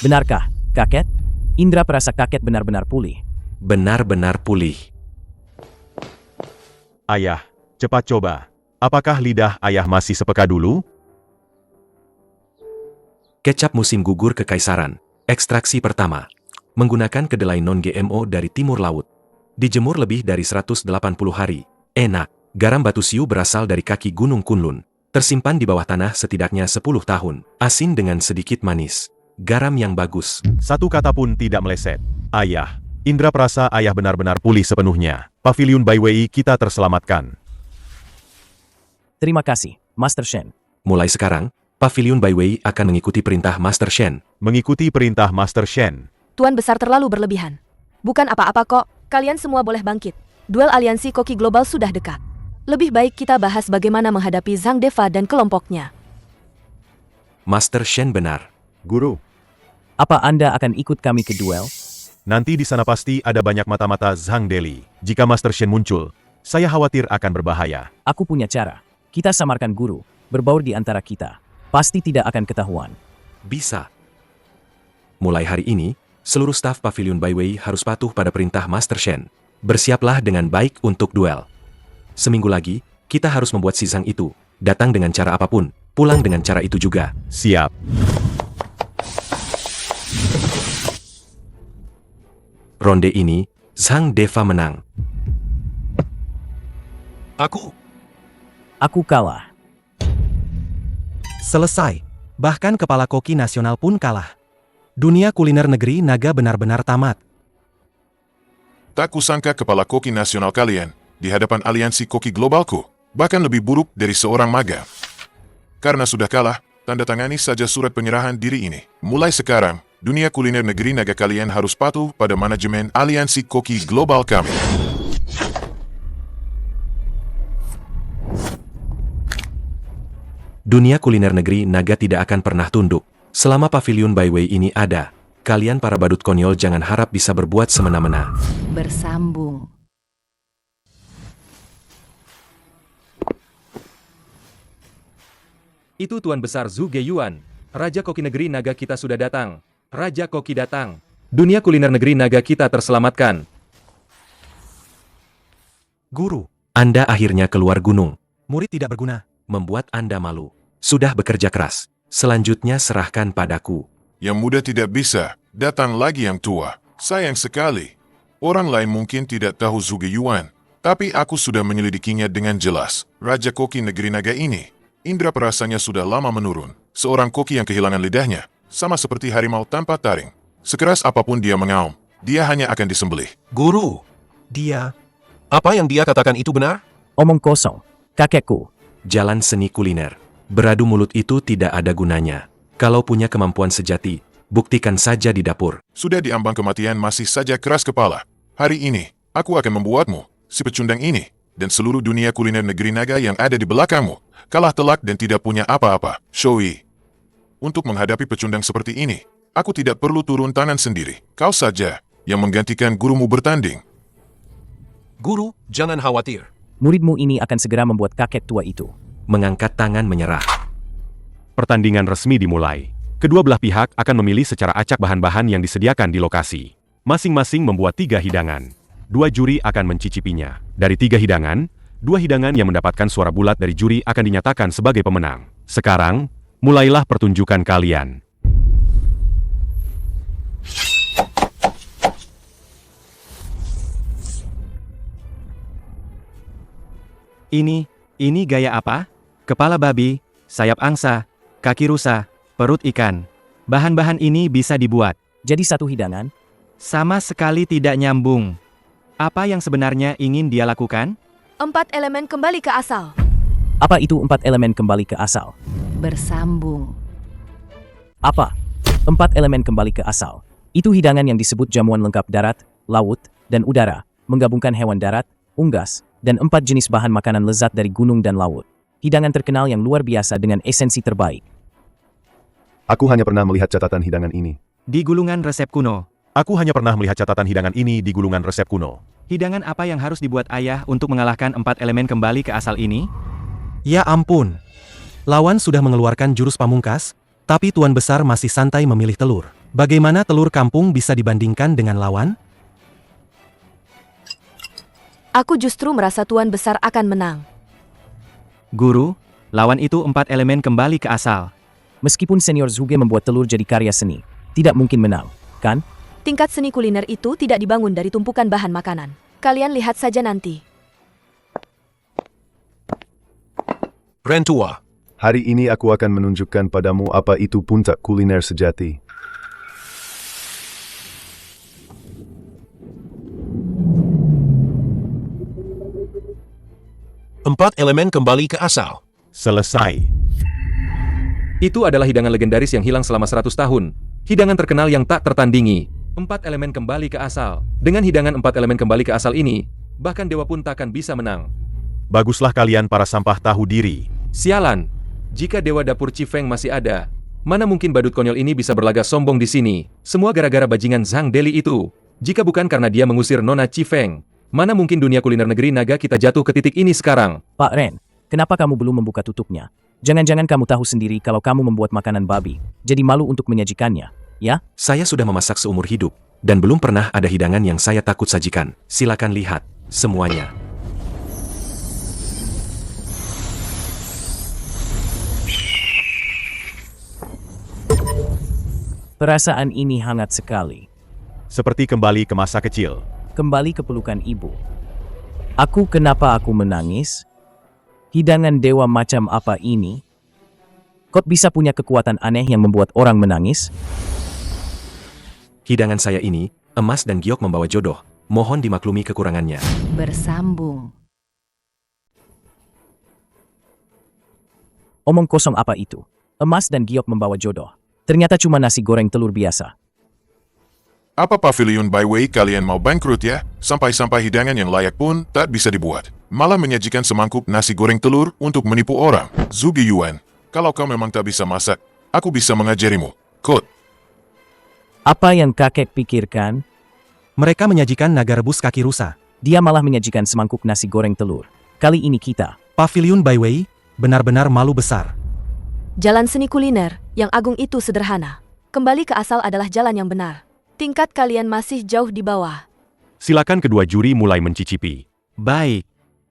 Benarkah, kakek? Indera perasa kakek benar-benar pulih. Benar-benar pulih. Ayah, cepat coba. Apakah lidah ayah masih sepeka dulu? Kecap musim gugur kekaisaran. Ekstraksi pertama. Menggunakan kedelai non-GMO dari timur laut. Dijemur lebih dari 180 hari. Enak. Garam batu siu berasal dari kaki Gunung Kunlun. Tersimpan di bawah tanah setidaknya 10 tahun. Asin dengan sedikit manis. Garam yang bagus. Satu kata pun tidak meleset. Ayah, indera perasa ayah benar-benar pulih sepenuhnya. Pavilion Byway kita terselamatkan. Terima kasih, Master Shen. Mulai sekarang, Pavilion Byway akan mengikuti perintah Master Shen. Mengikuti perintah Master Shen. Tuan Besar terlalu berlebihan. Bukan apa-apa kok, kalian semua boleh bangkit. Duel aliansi Koki Global sudah dekat. Lebih baik kita bahas bagaimana menghadapi Zhang Deva dan kelompoknya. Master Shen benar. Guru, Apa Anda akan ikut kami ke duel? Nanti di sana pasti ada banyak mata-mata Zhang Deli. Jika Master Shen muncul, saya khawatir akan berbahaya. Aku punya cara. Kita samarkan guru, berbaur di antara kita. Pasti tidak akan ketahuan. Bisa. Mulai hari ini, Seluruh staf Pavilion Baiwei harus patuh pada perintah Master Shen. Bersiaplah dengan baik untuk duel. Seminggu lagi, kita harus membuat si Zhang itu datang dengan cara apapun, pulang dengan cara itu juga. Siap. Ronde ini, Zhang Deva menang. Aku kalah. Selesai. Bahkan kepala koki nasional pun kalah. Dunia kuliner negeri naga benar-benar tamat. Tak kusangka kepala koki nasional kalian, di hadapan aliansi koki globalku, bahkan lebih buruk dari seorang maga. Karena sudah kalah, tanda tangani saja surat penyerahan diri ini. Mulai sekarang, dunia kuliner negeri naga kalian harus patuh pada manajemen aliansi koki global kami. Dunia kuliner negeri naga tidak akan pernah tunduk. Selama Pavilion Baiwei ini ada, kalian para badut konyol jangan harap bisa berbuat semena-mena. Bersambung. Itu Tuan Besar Zhu Geiyuan. Raja Koki Negeri Naga kita sudah datang. Raja Koki datang. Dunia kuliner negeri naga kita terselamatkan. Guru, Anda akhirnya keluar gunung. Murid tidak berguna. Membuat Anda malu. Sudah bekerja keras. Selanjutnya serahkan padaku. Yang muda tidak bisa, datang lagi yang tua. Sayang sekali. Orang lain mungkin tidak tahu Zhu Geiyuan, tapi aku sudah menyelidikinya dengan jelas. Raja Koki Negeri Naga ini, indera perasanya sudah lama menurun. Seorang koki yang kehilangan lidahnya, sama seperti harimau tanpa taring. Sekeras apapun dia mengaum, dia hanya akan disembelih. Guru, Dia. apa yang dia katakan itu benar? Omong kosong. Kakekku. Jalan seni kuliner. Beradu mulut itu tidak ada gunanya. Kalau punya kemampuan sejati, buktikan saja di dapur. Sudah diambang kematian masih saja keras kepala. Hari ini, aku akan membuatmu, si pecundang ini, dan seluruh dunia kuliner negeri naga yang ada di belakangmu, kalah telak dan tidak punya apa-apa. Shoei. Untuk menghadapi pecundang seperti ini, aku tidak perlu turun tangan sendiri. Kau saja yang menggantikan gurumu bertanding. Guru, jangan khawatir. Muridmu ini akan segera membuat kakek tua itu Mengangkat tangan menyerah. Pertandingan resmi dimulai. Kedua belah pihak akan memilih secara acak bahan-bahan yang disediakan di lokasi. Masing-masing membuat 3 hidangan. 2 juri akan mencicipinya. Dari 3 hidangan, 2 hidangan yang mendapatkan suara bulat dari juri akan dinyatakan sebagai pemenang. Sekarang, mulailah pertunjukan kalian. Ini gaya apa? Kepala babi, sayap angsa, kaki rusa, perut ikan. Bahan-bahan ini bisa dibuat. jadi satu hidangan. Sama sekali tidak nyambung. Apa yang sebenarnya ingin dia lakukan? 4 elemen kembali ke asal. Apa itu 4 elemen kembali ke asal? Bersambung. Apa? 4 elemen kembali ke asal. Itu hidangan yang disebut jamuan lengkap darat, laut, dan udara, menggabungkan hewan darat, unggas, dan 4 jenis bahan makanan lezat dari gunung dan laut. Hidangan terkenal yang luar biasa dengan esensi terbaik. Aku hanya pernah melihat catatan hidangan ini. Di gulungan resep kuno. Aku hanya pernah melihat catatan hidangan ini di gulungan resep kuno. Hidangan apa yang harus dibuat ayah untuk mengalahkan 4 elemen kembali ke asal ini? Ya ampun. Lawan sudah mengeluarkan jurus pamungkas, tapi Tuan Besar masih santai memilih telur. Bagaimana telur kampung bisa dibandingkan dengan lawan? Aku justru merasa Tuan Besar akan menang. Guru, lawan itu 4 elemen kembali ke asal. Meskipun senior Zhuge membuat telur jadi karya seni, tidak mungkin menang, kan? Tingkat seni kuliner itu tidak dibangun dari tumpukan bahan makanan. Kalian lihat saja nanti. Rentua, Hari ini aku akan menunjukkan padamu apa itu puncak kuliner sejati. empat elemen kembali ke asal. Selesai. Itu adalah hidangan legendaris yang hilang selama 100 tahun. Hidangan terkenal yang tak tertandingi. 4 elemen kembali ke asal. Dengan hidangan 4 elemen kembali ke asal ini, bahkan dewa pun takkan bisa menang. Baguslah kalian para sampah tahu diri. Sialan, jika dewa dapur Cifeng masih ada, mana mungkin badut konyol ini bisa berlagak sombong di sini? Semua gara-gara bajingan Zhang Deli itu. Jika bukan karena dia mengusir Nona Cifeng, mana mungkin dunia kuliner negeri naga kita jatuh ke titik ini sekarang? Pak Ren, kenapa kamu belum membuka tutupnya? Jangan-jangan kamu tahu sendiri kalau kamu membuat makanan babi, jadi malu untuk menyajikannya. ya? Saya sudah memasak seumur hidup, dan belum pernah ada hidangan yang saya takut sajikan. Silakan lihat, semuanya. Perasaan ini hangat sekali. Seperti kembali ke masa kecil. Kembali ke pelukan ibu. Kenapa aku menangis? Hidangan dewa macam apa ini? Kok bisa punya kekuatan aneh yang membuat orang menangis? Hidangan saya ini, emas dan giok membawa jodoh. Mohon dimaklumi kekurangannya. Bersambung. Omong kosong apa itu? Emas dan giok membawa jodoh. Ternyata cuma nasi goreng telur biasa. Apa Pavilion Byway kalian mau bangkrut ya? Sampai-sampai hidangan yang layak pun tak bisa dibuat. Malah menyajikan semangkuk nasi goreng telur untuk menipu orang. Zhuge Yuan, kalau kau memang tak bisa masak, aku bisa mengajarimu. Kot. Apa yang kakek pikirkan? Mereka menyajikan naga rebus kaki rusa. Dia malah menyajikan semangkuk nasi goreng telur. Kali ini kita. Pavilion Byway, benar-benar malu besar. Jalan seni kuliner yang agung itu sederhana. Kembali ke asal adalah jalan yang benar. Tingkat kalian masih jauh di bawah. Silakan kedua juri mulai mencicipi. Baik.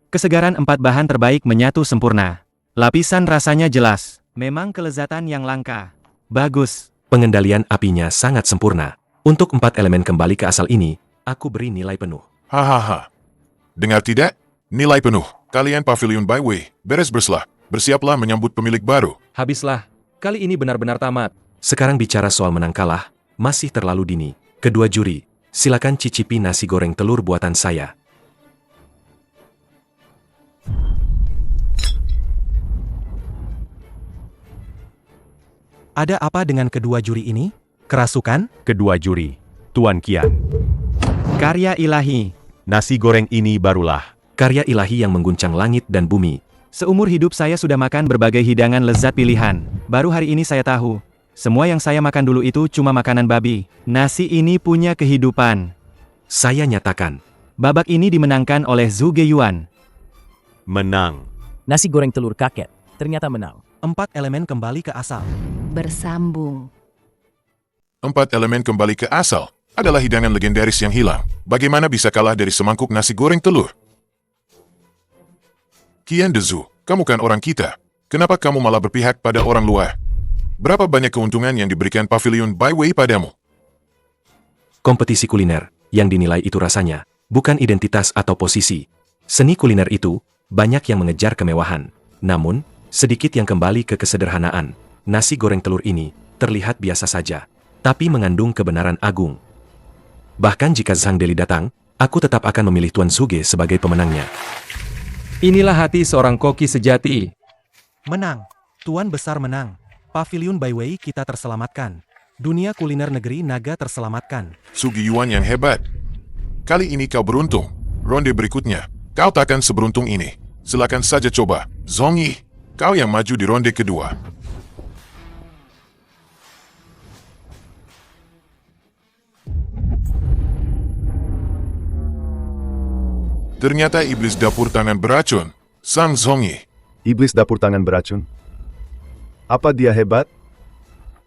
Kesegaran 4 bahan terbaik menyatu sempurna. Lapisan rasanya jelas. Memang kelezatan yang langka. Bagus. Pengendalian apinya sangat sempurna. Untuk 4 elemen kembali ke asal ini, aku beri nilai penuh. Hahaha. Dengar tidak? Nilai penuh. Kalian Pavilion Byway, beres berslah. Bersiaplah menyambut pemilik baru. Habislah. Kali ini benar-benar tamat. Sekarang bicara soal menang kalah, masih terlalu dini. Kedua juri, silakan cicipi nasi goreng telur buatan saya. Ada apa dengan kedua juri ini? Kerasukan? Kedua juri, Tuan Kian. Karya ilahi. Nasi goreng ini barulah. Karya ilahi yang mengguncang langit dan bumi. Seumur hidup saya sudah makan berbagai hidangan lezat pilihan. Baru hari ini saya tahu. Semua yang saya makan dulu itu cuma makanan babi. Nasi ini punya kehidupan. Saya nyatakan. Babak ini dimenangkan oleh Zhuge Yuan. Menang. Nasi goreng telur kakek ternyata menang. 4 elemen kembali ke asal. Bersambung. 4 elemen kembali ke asal adalah hidangan legendaris yang hilang. Bagaimana bisa kalah dari semangkuk nasi goreng telur? Kian Dezu, kamu kan orang kita. Kenapa kamu malah berpihak pada orang luar? Berapa banyak keuntungan yang diberikan Pavilion Byway padamu? Kompetisi kuliner, yang dinilai itu rasanya, bukan identitas atau posisi. Seni kuliner itu, banyak yang mengejar kemewahan. Namun, sedikit yang kembali ke kesederhanaan. Nasi goreng telur ini, terlihat biasa saja, tapi mengandung kebenaran agung. Bahkan jika Zhang Deli datang, aku tetap akan memilih Tuan Zhuge sebagai pemenangnya. Inilah hati seorang koki sejati. Menang. Tuan besar menang. Pavilion Byway kita terselamatkan. Dunia kuliner negeri naga terselamatkan. Zhuge Yuan yang hebat. Kali ini kau beruntung. Ronde berikutnya, kau takkan seberuntung ini. Silakan saja coba. Zhong Yi, kau yang maju di ronde kedua. Ternyata iblis dapur tangan beracun, Sang Zhong Yi. Iblis dapur tangan beracun. Apa dia hebat?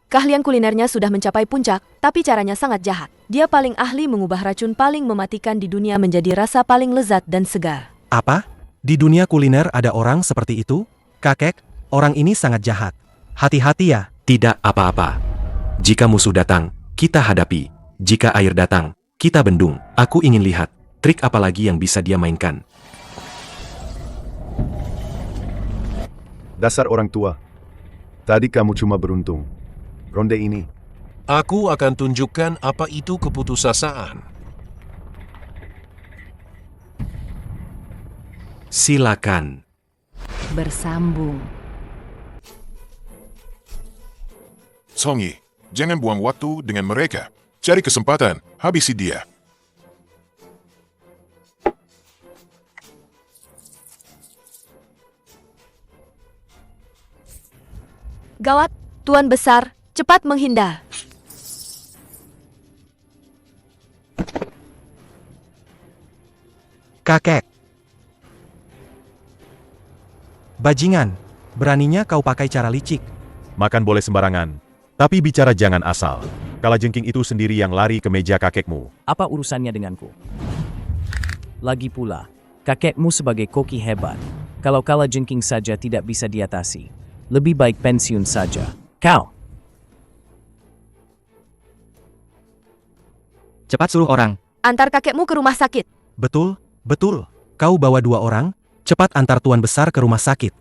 Keahlian kulinernya sudah mencapai puncak, tapi caranya sangat jahat. Dia paling ahli mengubah racun paling mematikan di dunia menjadi rasa paling lezat dan segar. Apa? Di dunia kuliner ada orang seperti itu? Kakek, orang ini sangat jahat. Hati-hati ya. Tidak apa-apa. Jika musuh datang, kita hadapi. Jika air datang, kita bendung. Aku ingin lihat. Trik apa lagi yang bisa dia mainkan? Dasar orang tua. Tadi kamu cuma beruntung. Ronde ini. Aku akan tunjukkan apa itu keputusasaan. Silakan. Bersambung. Zhong Yi, jangan buang waktu dengan mereka. Cari kesempatan, habisi dia. Gawat, Tuan Besar, cepat menghindar. Kakek. Bajingan, beraninya kau pakai cara licik. Makan boleh sembarangan, tapi bicara jangan asal. Kalajengking itu sendiri yang lari ke meja kakekmu. Apa urusannya denganku? Lagi pula, kakekmu sebagai koki hebat. Kalau kalajengking saja tidak bisa diatasi, lebih baik pensiun saja. Kau! Cepat suruh orang. Antar kakekmu ke rumah sakit. Betul, betul. Kau bawa 2 orang, cepat antar Tuan Besar ke rumah sakit.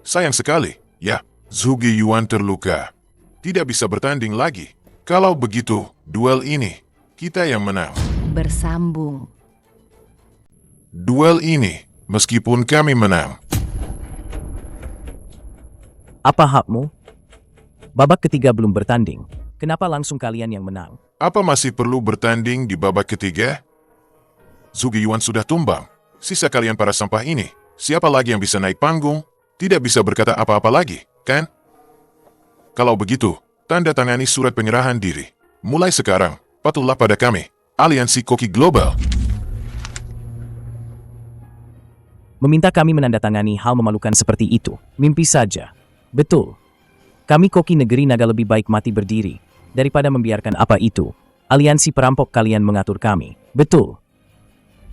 Sayang sekali. Ya, Zhuge Yuan terluka. Tidak bisa bertanding lagi. Kalau begitu, duel ini, kita yang menang. Bersambung. Duel ini, meskipun kami menang. Apa hakmu? Babak ketiga belum bertanding. Kenapa langsung kalian yang menang? Apa masih perlu bertanding di babak ketiga? Zhuge Yuan sudah tumbang. Sisa kalian para sampah ini, siapa lagi yang bisa naik panggung? Tidak bisa berkata apa-apa lagi, kan? Kalau begitu, tanda tangani surat penyerahan diri. Mulai sekarang, patuhlah pada kami, Aliansi Koki Global. Meminta kami menandatangani hal memalukan seperti itu. Mimpi saja. Betul. Kami koki negeri naga lebih baik mati berdiri, daripada membiarkan apa itu. Aliansi perampok kalian mengatur kami. Betul.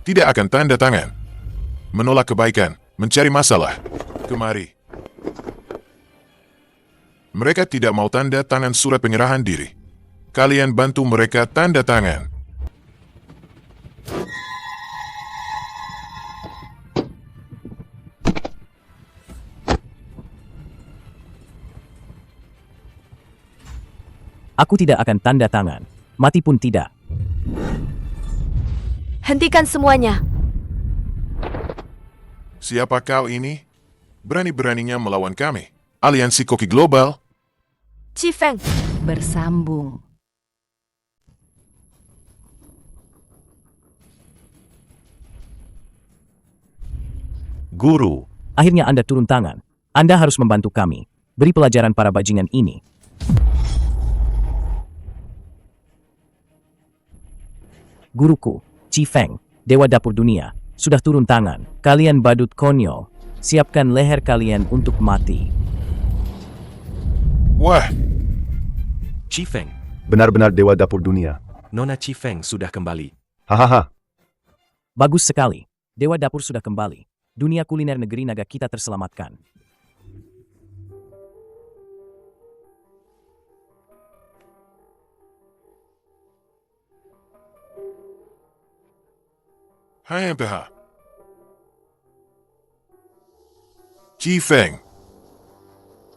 Tidak akan tanda tangan. Menolak kebaikan, mencari masalah. Kemari. Mereka tidak mau tanda tangan surat penyerahan diri. Kalian bantu mereka tanda tangan. Aku tidak akan tanda tangan. Mati pun tidak. Hentikan semuanya. Siapa kau ini? Berani-beraninya melawan kami. Aliansi Koki Global. Chi Feng. Bersambung. Guru, Akhirnya Anda turun tangan. Anda harus membantu kami. Beri pelajaran para bajingan ini. Guruku, Chi Feng, Dewa Dapur Dunia, sudah turun tangan. Kalian badut konyol. Siapkan leher kalian untuk mati. Wah, Chi Feng, Benar-benar Dewa Dapur Dunia. Nona Chi Feng sudah kembali. Hahaha. Bagus sekali. Dewa Dapur sudah kembali. Dunia kuliner negeri naga kita terselamatkan. hai PH. Chi Feng.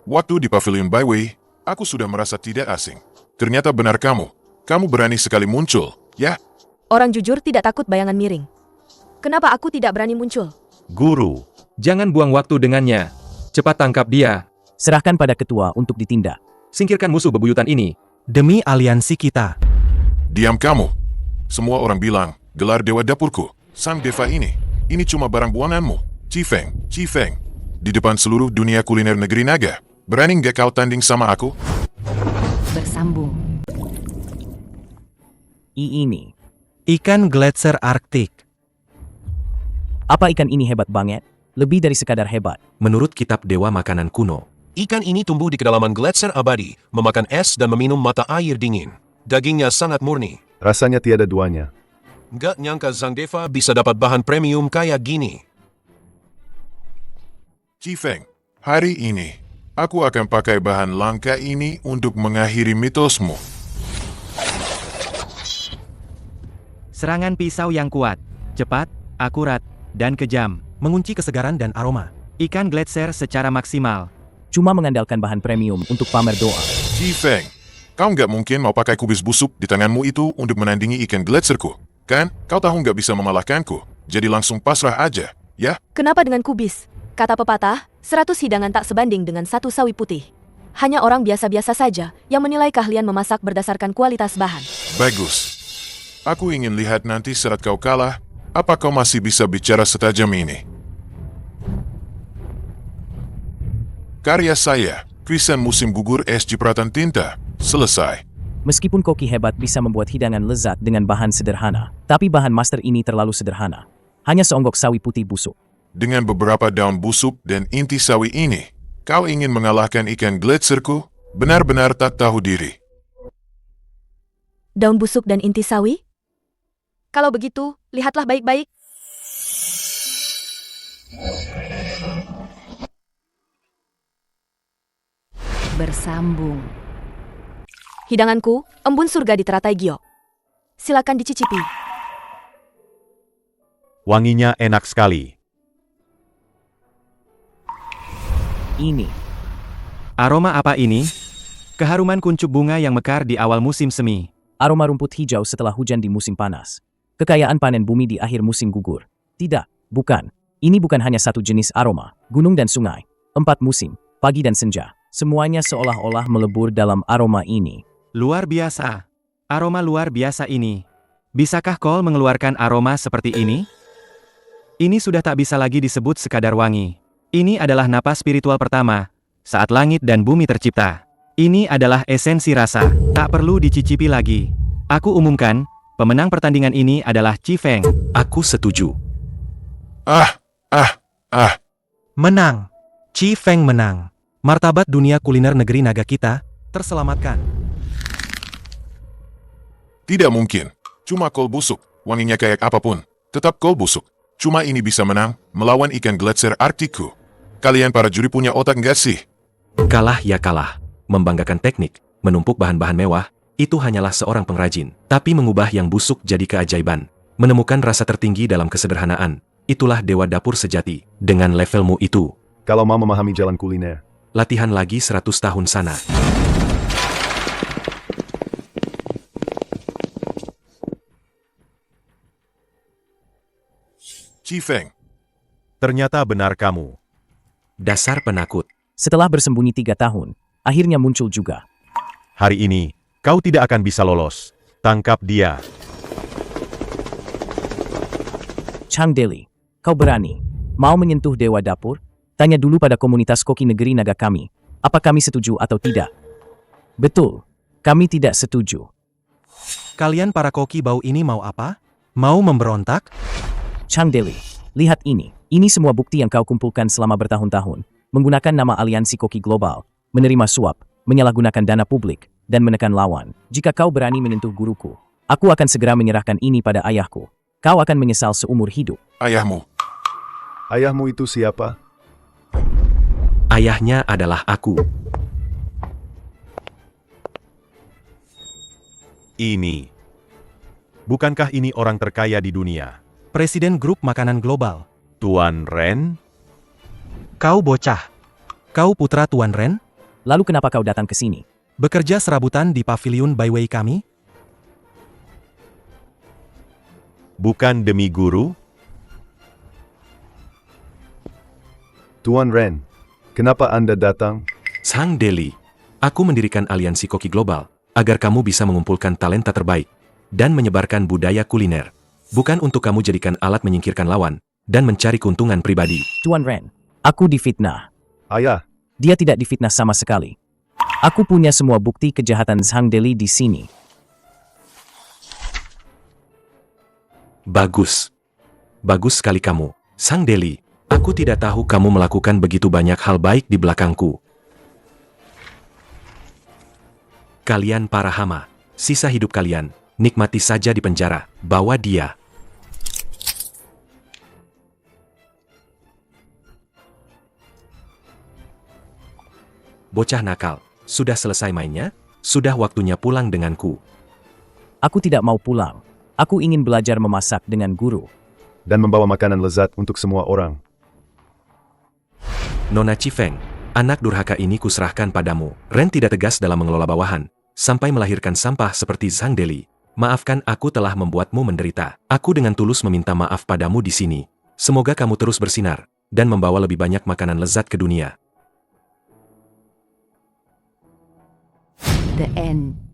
Waktu di Pavilion Byway, aku sudah merasa tidak asing. Ternyata benar kamu. Kamu berani sekali muncul, ya? Orang jujur tidak takut bayangan miring. Kenapa aku tidak berani muncul? Guru, Jangan buang waktu dengannya. Cepat tangkap dia. Serahkan pada ketua untuk ditindak. Singkirkan musuh bebuyutan ini. Demi aliansi kita. Diam kamu. Semua orang bilang, gelar Dewa Dapurku, Sang Deva ini cuma barang buanganmu. Chi Feng, Chi Feng. Di depan seluruh dunia kuliner negeri naga. Berani nggak kau tanding sama aku? Bersambung. Ini. Ikan gletser Arktik. Apa ikan ini hebat banget? Lebih dari sekadar hebat. Menurut kitab Dewa Makanan Kuno, Ikan ini tumbuh di kedalaman gletser abadi, memakan es dan meminum mata air dingin. Dagingnya sangat murni. Rasanya tiada duanya. Nggak nyangka Sang Deva bisa dapat bahan premium kayak gini. Chi Feng, hari ini, aku akan pakai bahan langka ini untuk mengakhiri mitosmu. Serangan pisau yang kuat, cepat, akurat, dan kejam. Mengunci kesegaran dan aroma. Ikan gletser secara maksimal. Cuma mengandalkan bahan premium untuk pamer doa. Chi Feng, kau nggak mungkin mau pakai kubis busuk di tanganmu itu untuk menandingi ikan gletserku, kan? Kau tahu nggak bisa mengalahkanku, jadi langsung pasrah aja, ya? Kenapa dengan kubis? Kata pepatah, 100 hidangan tak sebanding dengan 1 sawi putih. Hanya orang biasa-biasa saja yang menilai keahlian memasak berdasarkan kualitas bahan. Bagus. Aku ingin lihat nanti saat kau kalah, apa kau masih bisa bicara setajam ini? Karya saya, Krisan Musim Gugur Es Cipratan Tinta, selesai. Meskipun koki hebat bisa membuat hidangan lezat dengan bahan sederhana, tapi bahan master ini terlalu sederhana. Hanya seonggok sawi putih busuk. Dengan beberapa daun busuk dan inti sawi ini, Kau ingin mengalahkan ikan gletserku? Benar-benar tak tahu diri. Daun busuk dan inti sawi? Kalau begitu, lihatlah baik-baik. Bersambung. Hidanganku, embun surga di teratai giok. Silakan dicicipi. Wanginya enak sekali. Ini. Aroma apa ini? Keharuman kuncup bunga yang mekar di awal musim semi. Aroma rumput hijau setelah hujan di musim panas. Kekayaan panen bumi di akhir musim gugur. Tidak, bukan. Ini bukan hanya satu jenis aroma. Gunung dan sungai. 4 musim, pagi dan senja. Semuanya seolah-olah melebur dalam aroma ini. Luar biasa. Aroma luar biasa ini. Bisakah Cole mengeluarkan aroma seperti ini? Ini sudah tak bisa lagi disebut sekadar wangi. Ini adalah napas spiritual pertama, saat langit dan bumi tercipta. Ini adalah esensi rasa, tak perlu dicicipi lagi. Aku umumkan, pemenang pertandingan ini adalah Chi Feng. Aku setuju. Menang. Chi Feng menang. Martabat dunia kuliner negeri naga kita terselamatkan. Tidak mungkin. Cuma kol busuk. Wanginya kayak apapun. Tetap kol busuk. Cuma ini bisa menang melawan ikan gletser Arktiku. Kalian para juri punya otak nggak sih? Kalah ya kalah. Membanggakan teknik, menumpuk bahan-bahan mewah, itu hanyalah seorang pengrajin. Tapi mengubah yang busuk jadi keajaiban. Menemukan rasa tertinggi dalam kesederhanaan. Itulah dewa dapur sejati. Dengan levelmu itu. Kalau mau memahami jalan kuliner, Latihan lagi 100 tahun sana. Chi Feng. Ternyata benar kamu. Dasar penakut. Setelah bersembunyi 3 tahun, akhirnya muncul juga. Hari ini, kau tidak akan bisa lolos. Tangkap dia. Chang Deli, kau berani? Mau menyentuh dewa dapur? Tanya dulu pada komunitas koki negeri naga kami. Apa kami setuju atau tidak? Betul, kami tidak setuju. Kalian para koki bau ini mau apa? Mau memberontak? Chang Deli, lihat ini. Ini semua bukti yang kau kumpulkan selama bertahun-tahun. Menggunakan nama aliansi koki global, menerima suap, menyalahgunakan dana publik, dan menekan lawan. Jika kau berani menyentuh guruku, aku akan segera menyerahkan ini pada ayahku. Kau akan menyesal seumur hidup. Ayahmu. ayahmu itu siapa? Ayahnya adalah aku. Ini. Bukankah ini orang terkaya di dunia? Presiden grup makanan global. Tuan Ren? Kau bocah. Kau putra Tuan Ren? Lalu kenapa kau datang ke sini? Bekerja serabutan di pavilion Byway kami? Bukan demi guru? Tuan Ren, kenapa Anda datang? Sang Deli, aku mendirikan aliansi koki global agar kamu bisa mengumpulkan talenta terbaik dan menyebarkan budaya kuliner. Bukan untuk kamu jadikan alat menyingkirkan lawan dan mencari keuntungan pribadi. Tuan Ren, aku difitnah. Ayah, Dia tidak difitnah sama sekali. Aku punya semua bukti kejahatan Zhang Deli di sini. Bagus. Bagus sekali kamu, Sang Deli. Aku tidak tahu kamu melakukan begitu banyak hal baik di belakangku. Kalian para hama, sisa hidup kalian, nikmati saja di penjara, bawa dia. Bocah nakal, sudah selesai mainnya? Sudah waktunya pulang denganku. Aku tidak mau pulang. Aku ingin belajar memasak dengan guru. dan membawa makanan lezat untuk semua orang. Nona Chi Feng, anak durhaka ini kuserahkan padamu. Ren tidak tegas dalam mengelola bawahan, sampai melahirkan sampah seperti Zhang Deli. Maafkan, aku telah membuatmu menderita. Aku dengan tulus meminta maaf padamu di sini. Semoga kamu terus bersinar, dan membawa lebih banyak makanan lezat ke dunia. The End.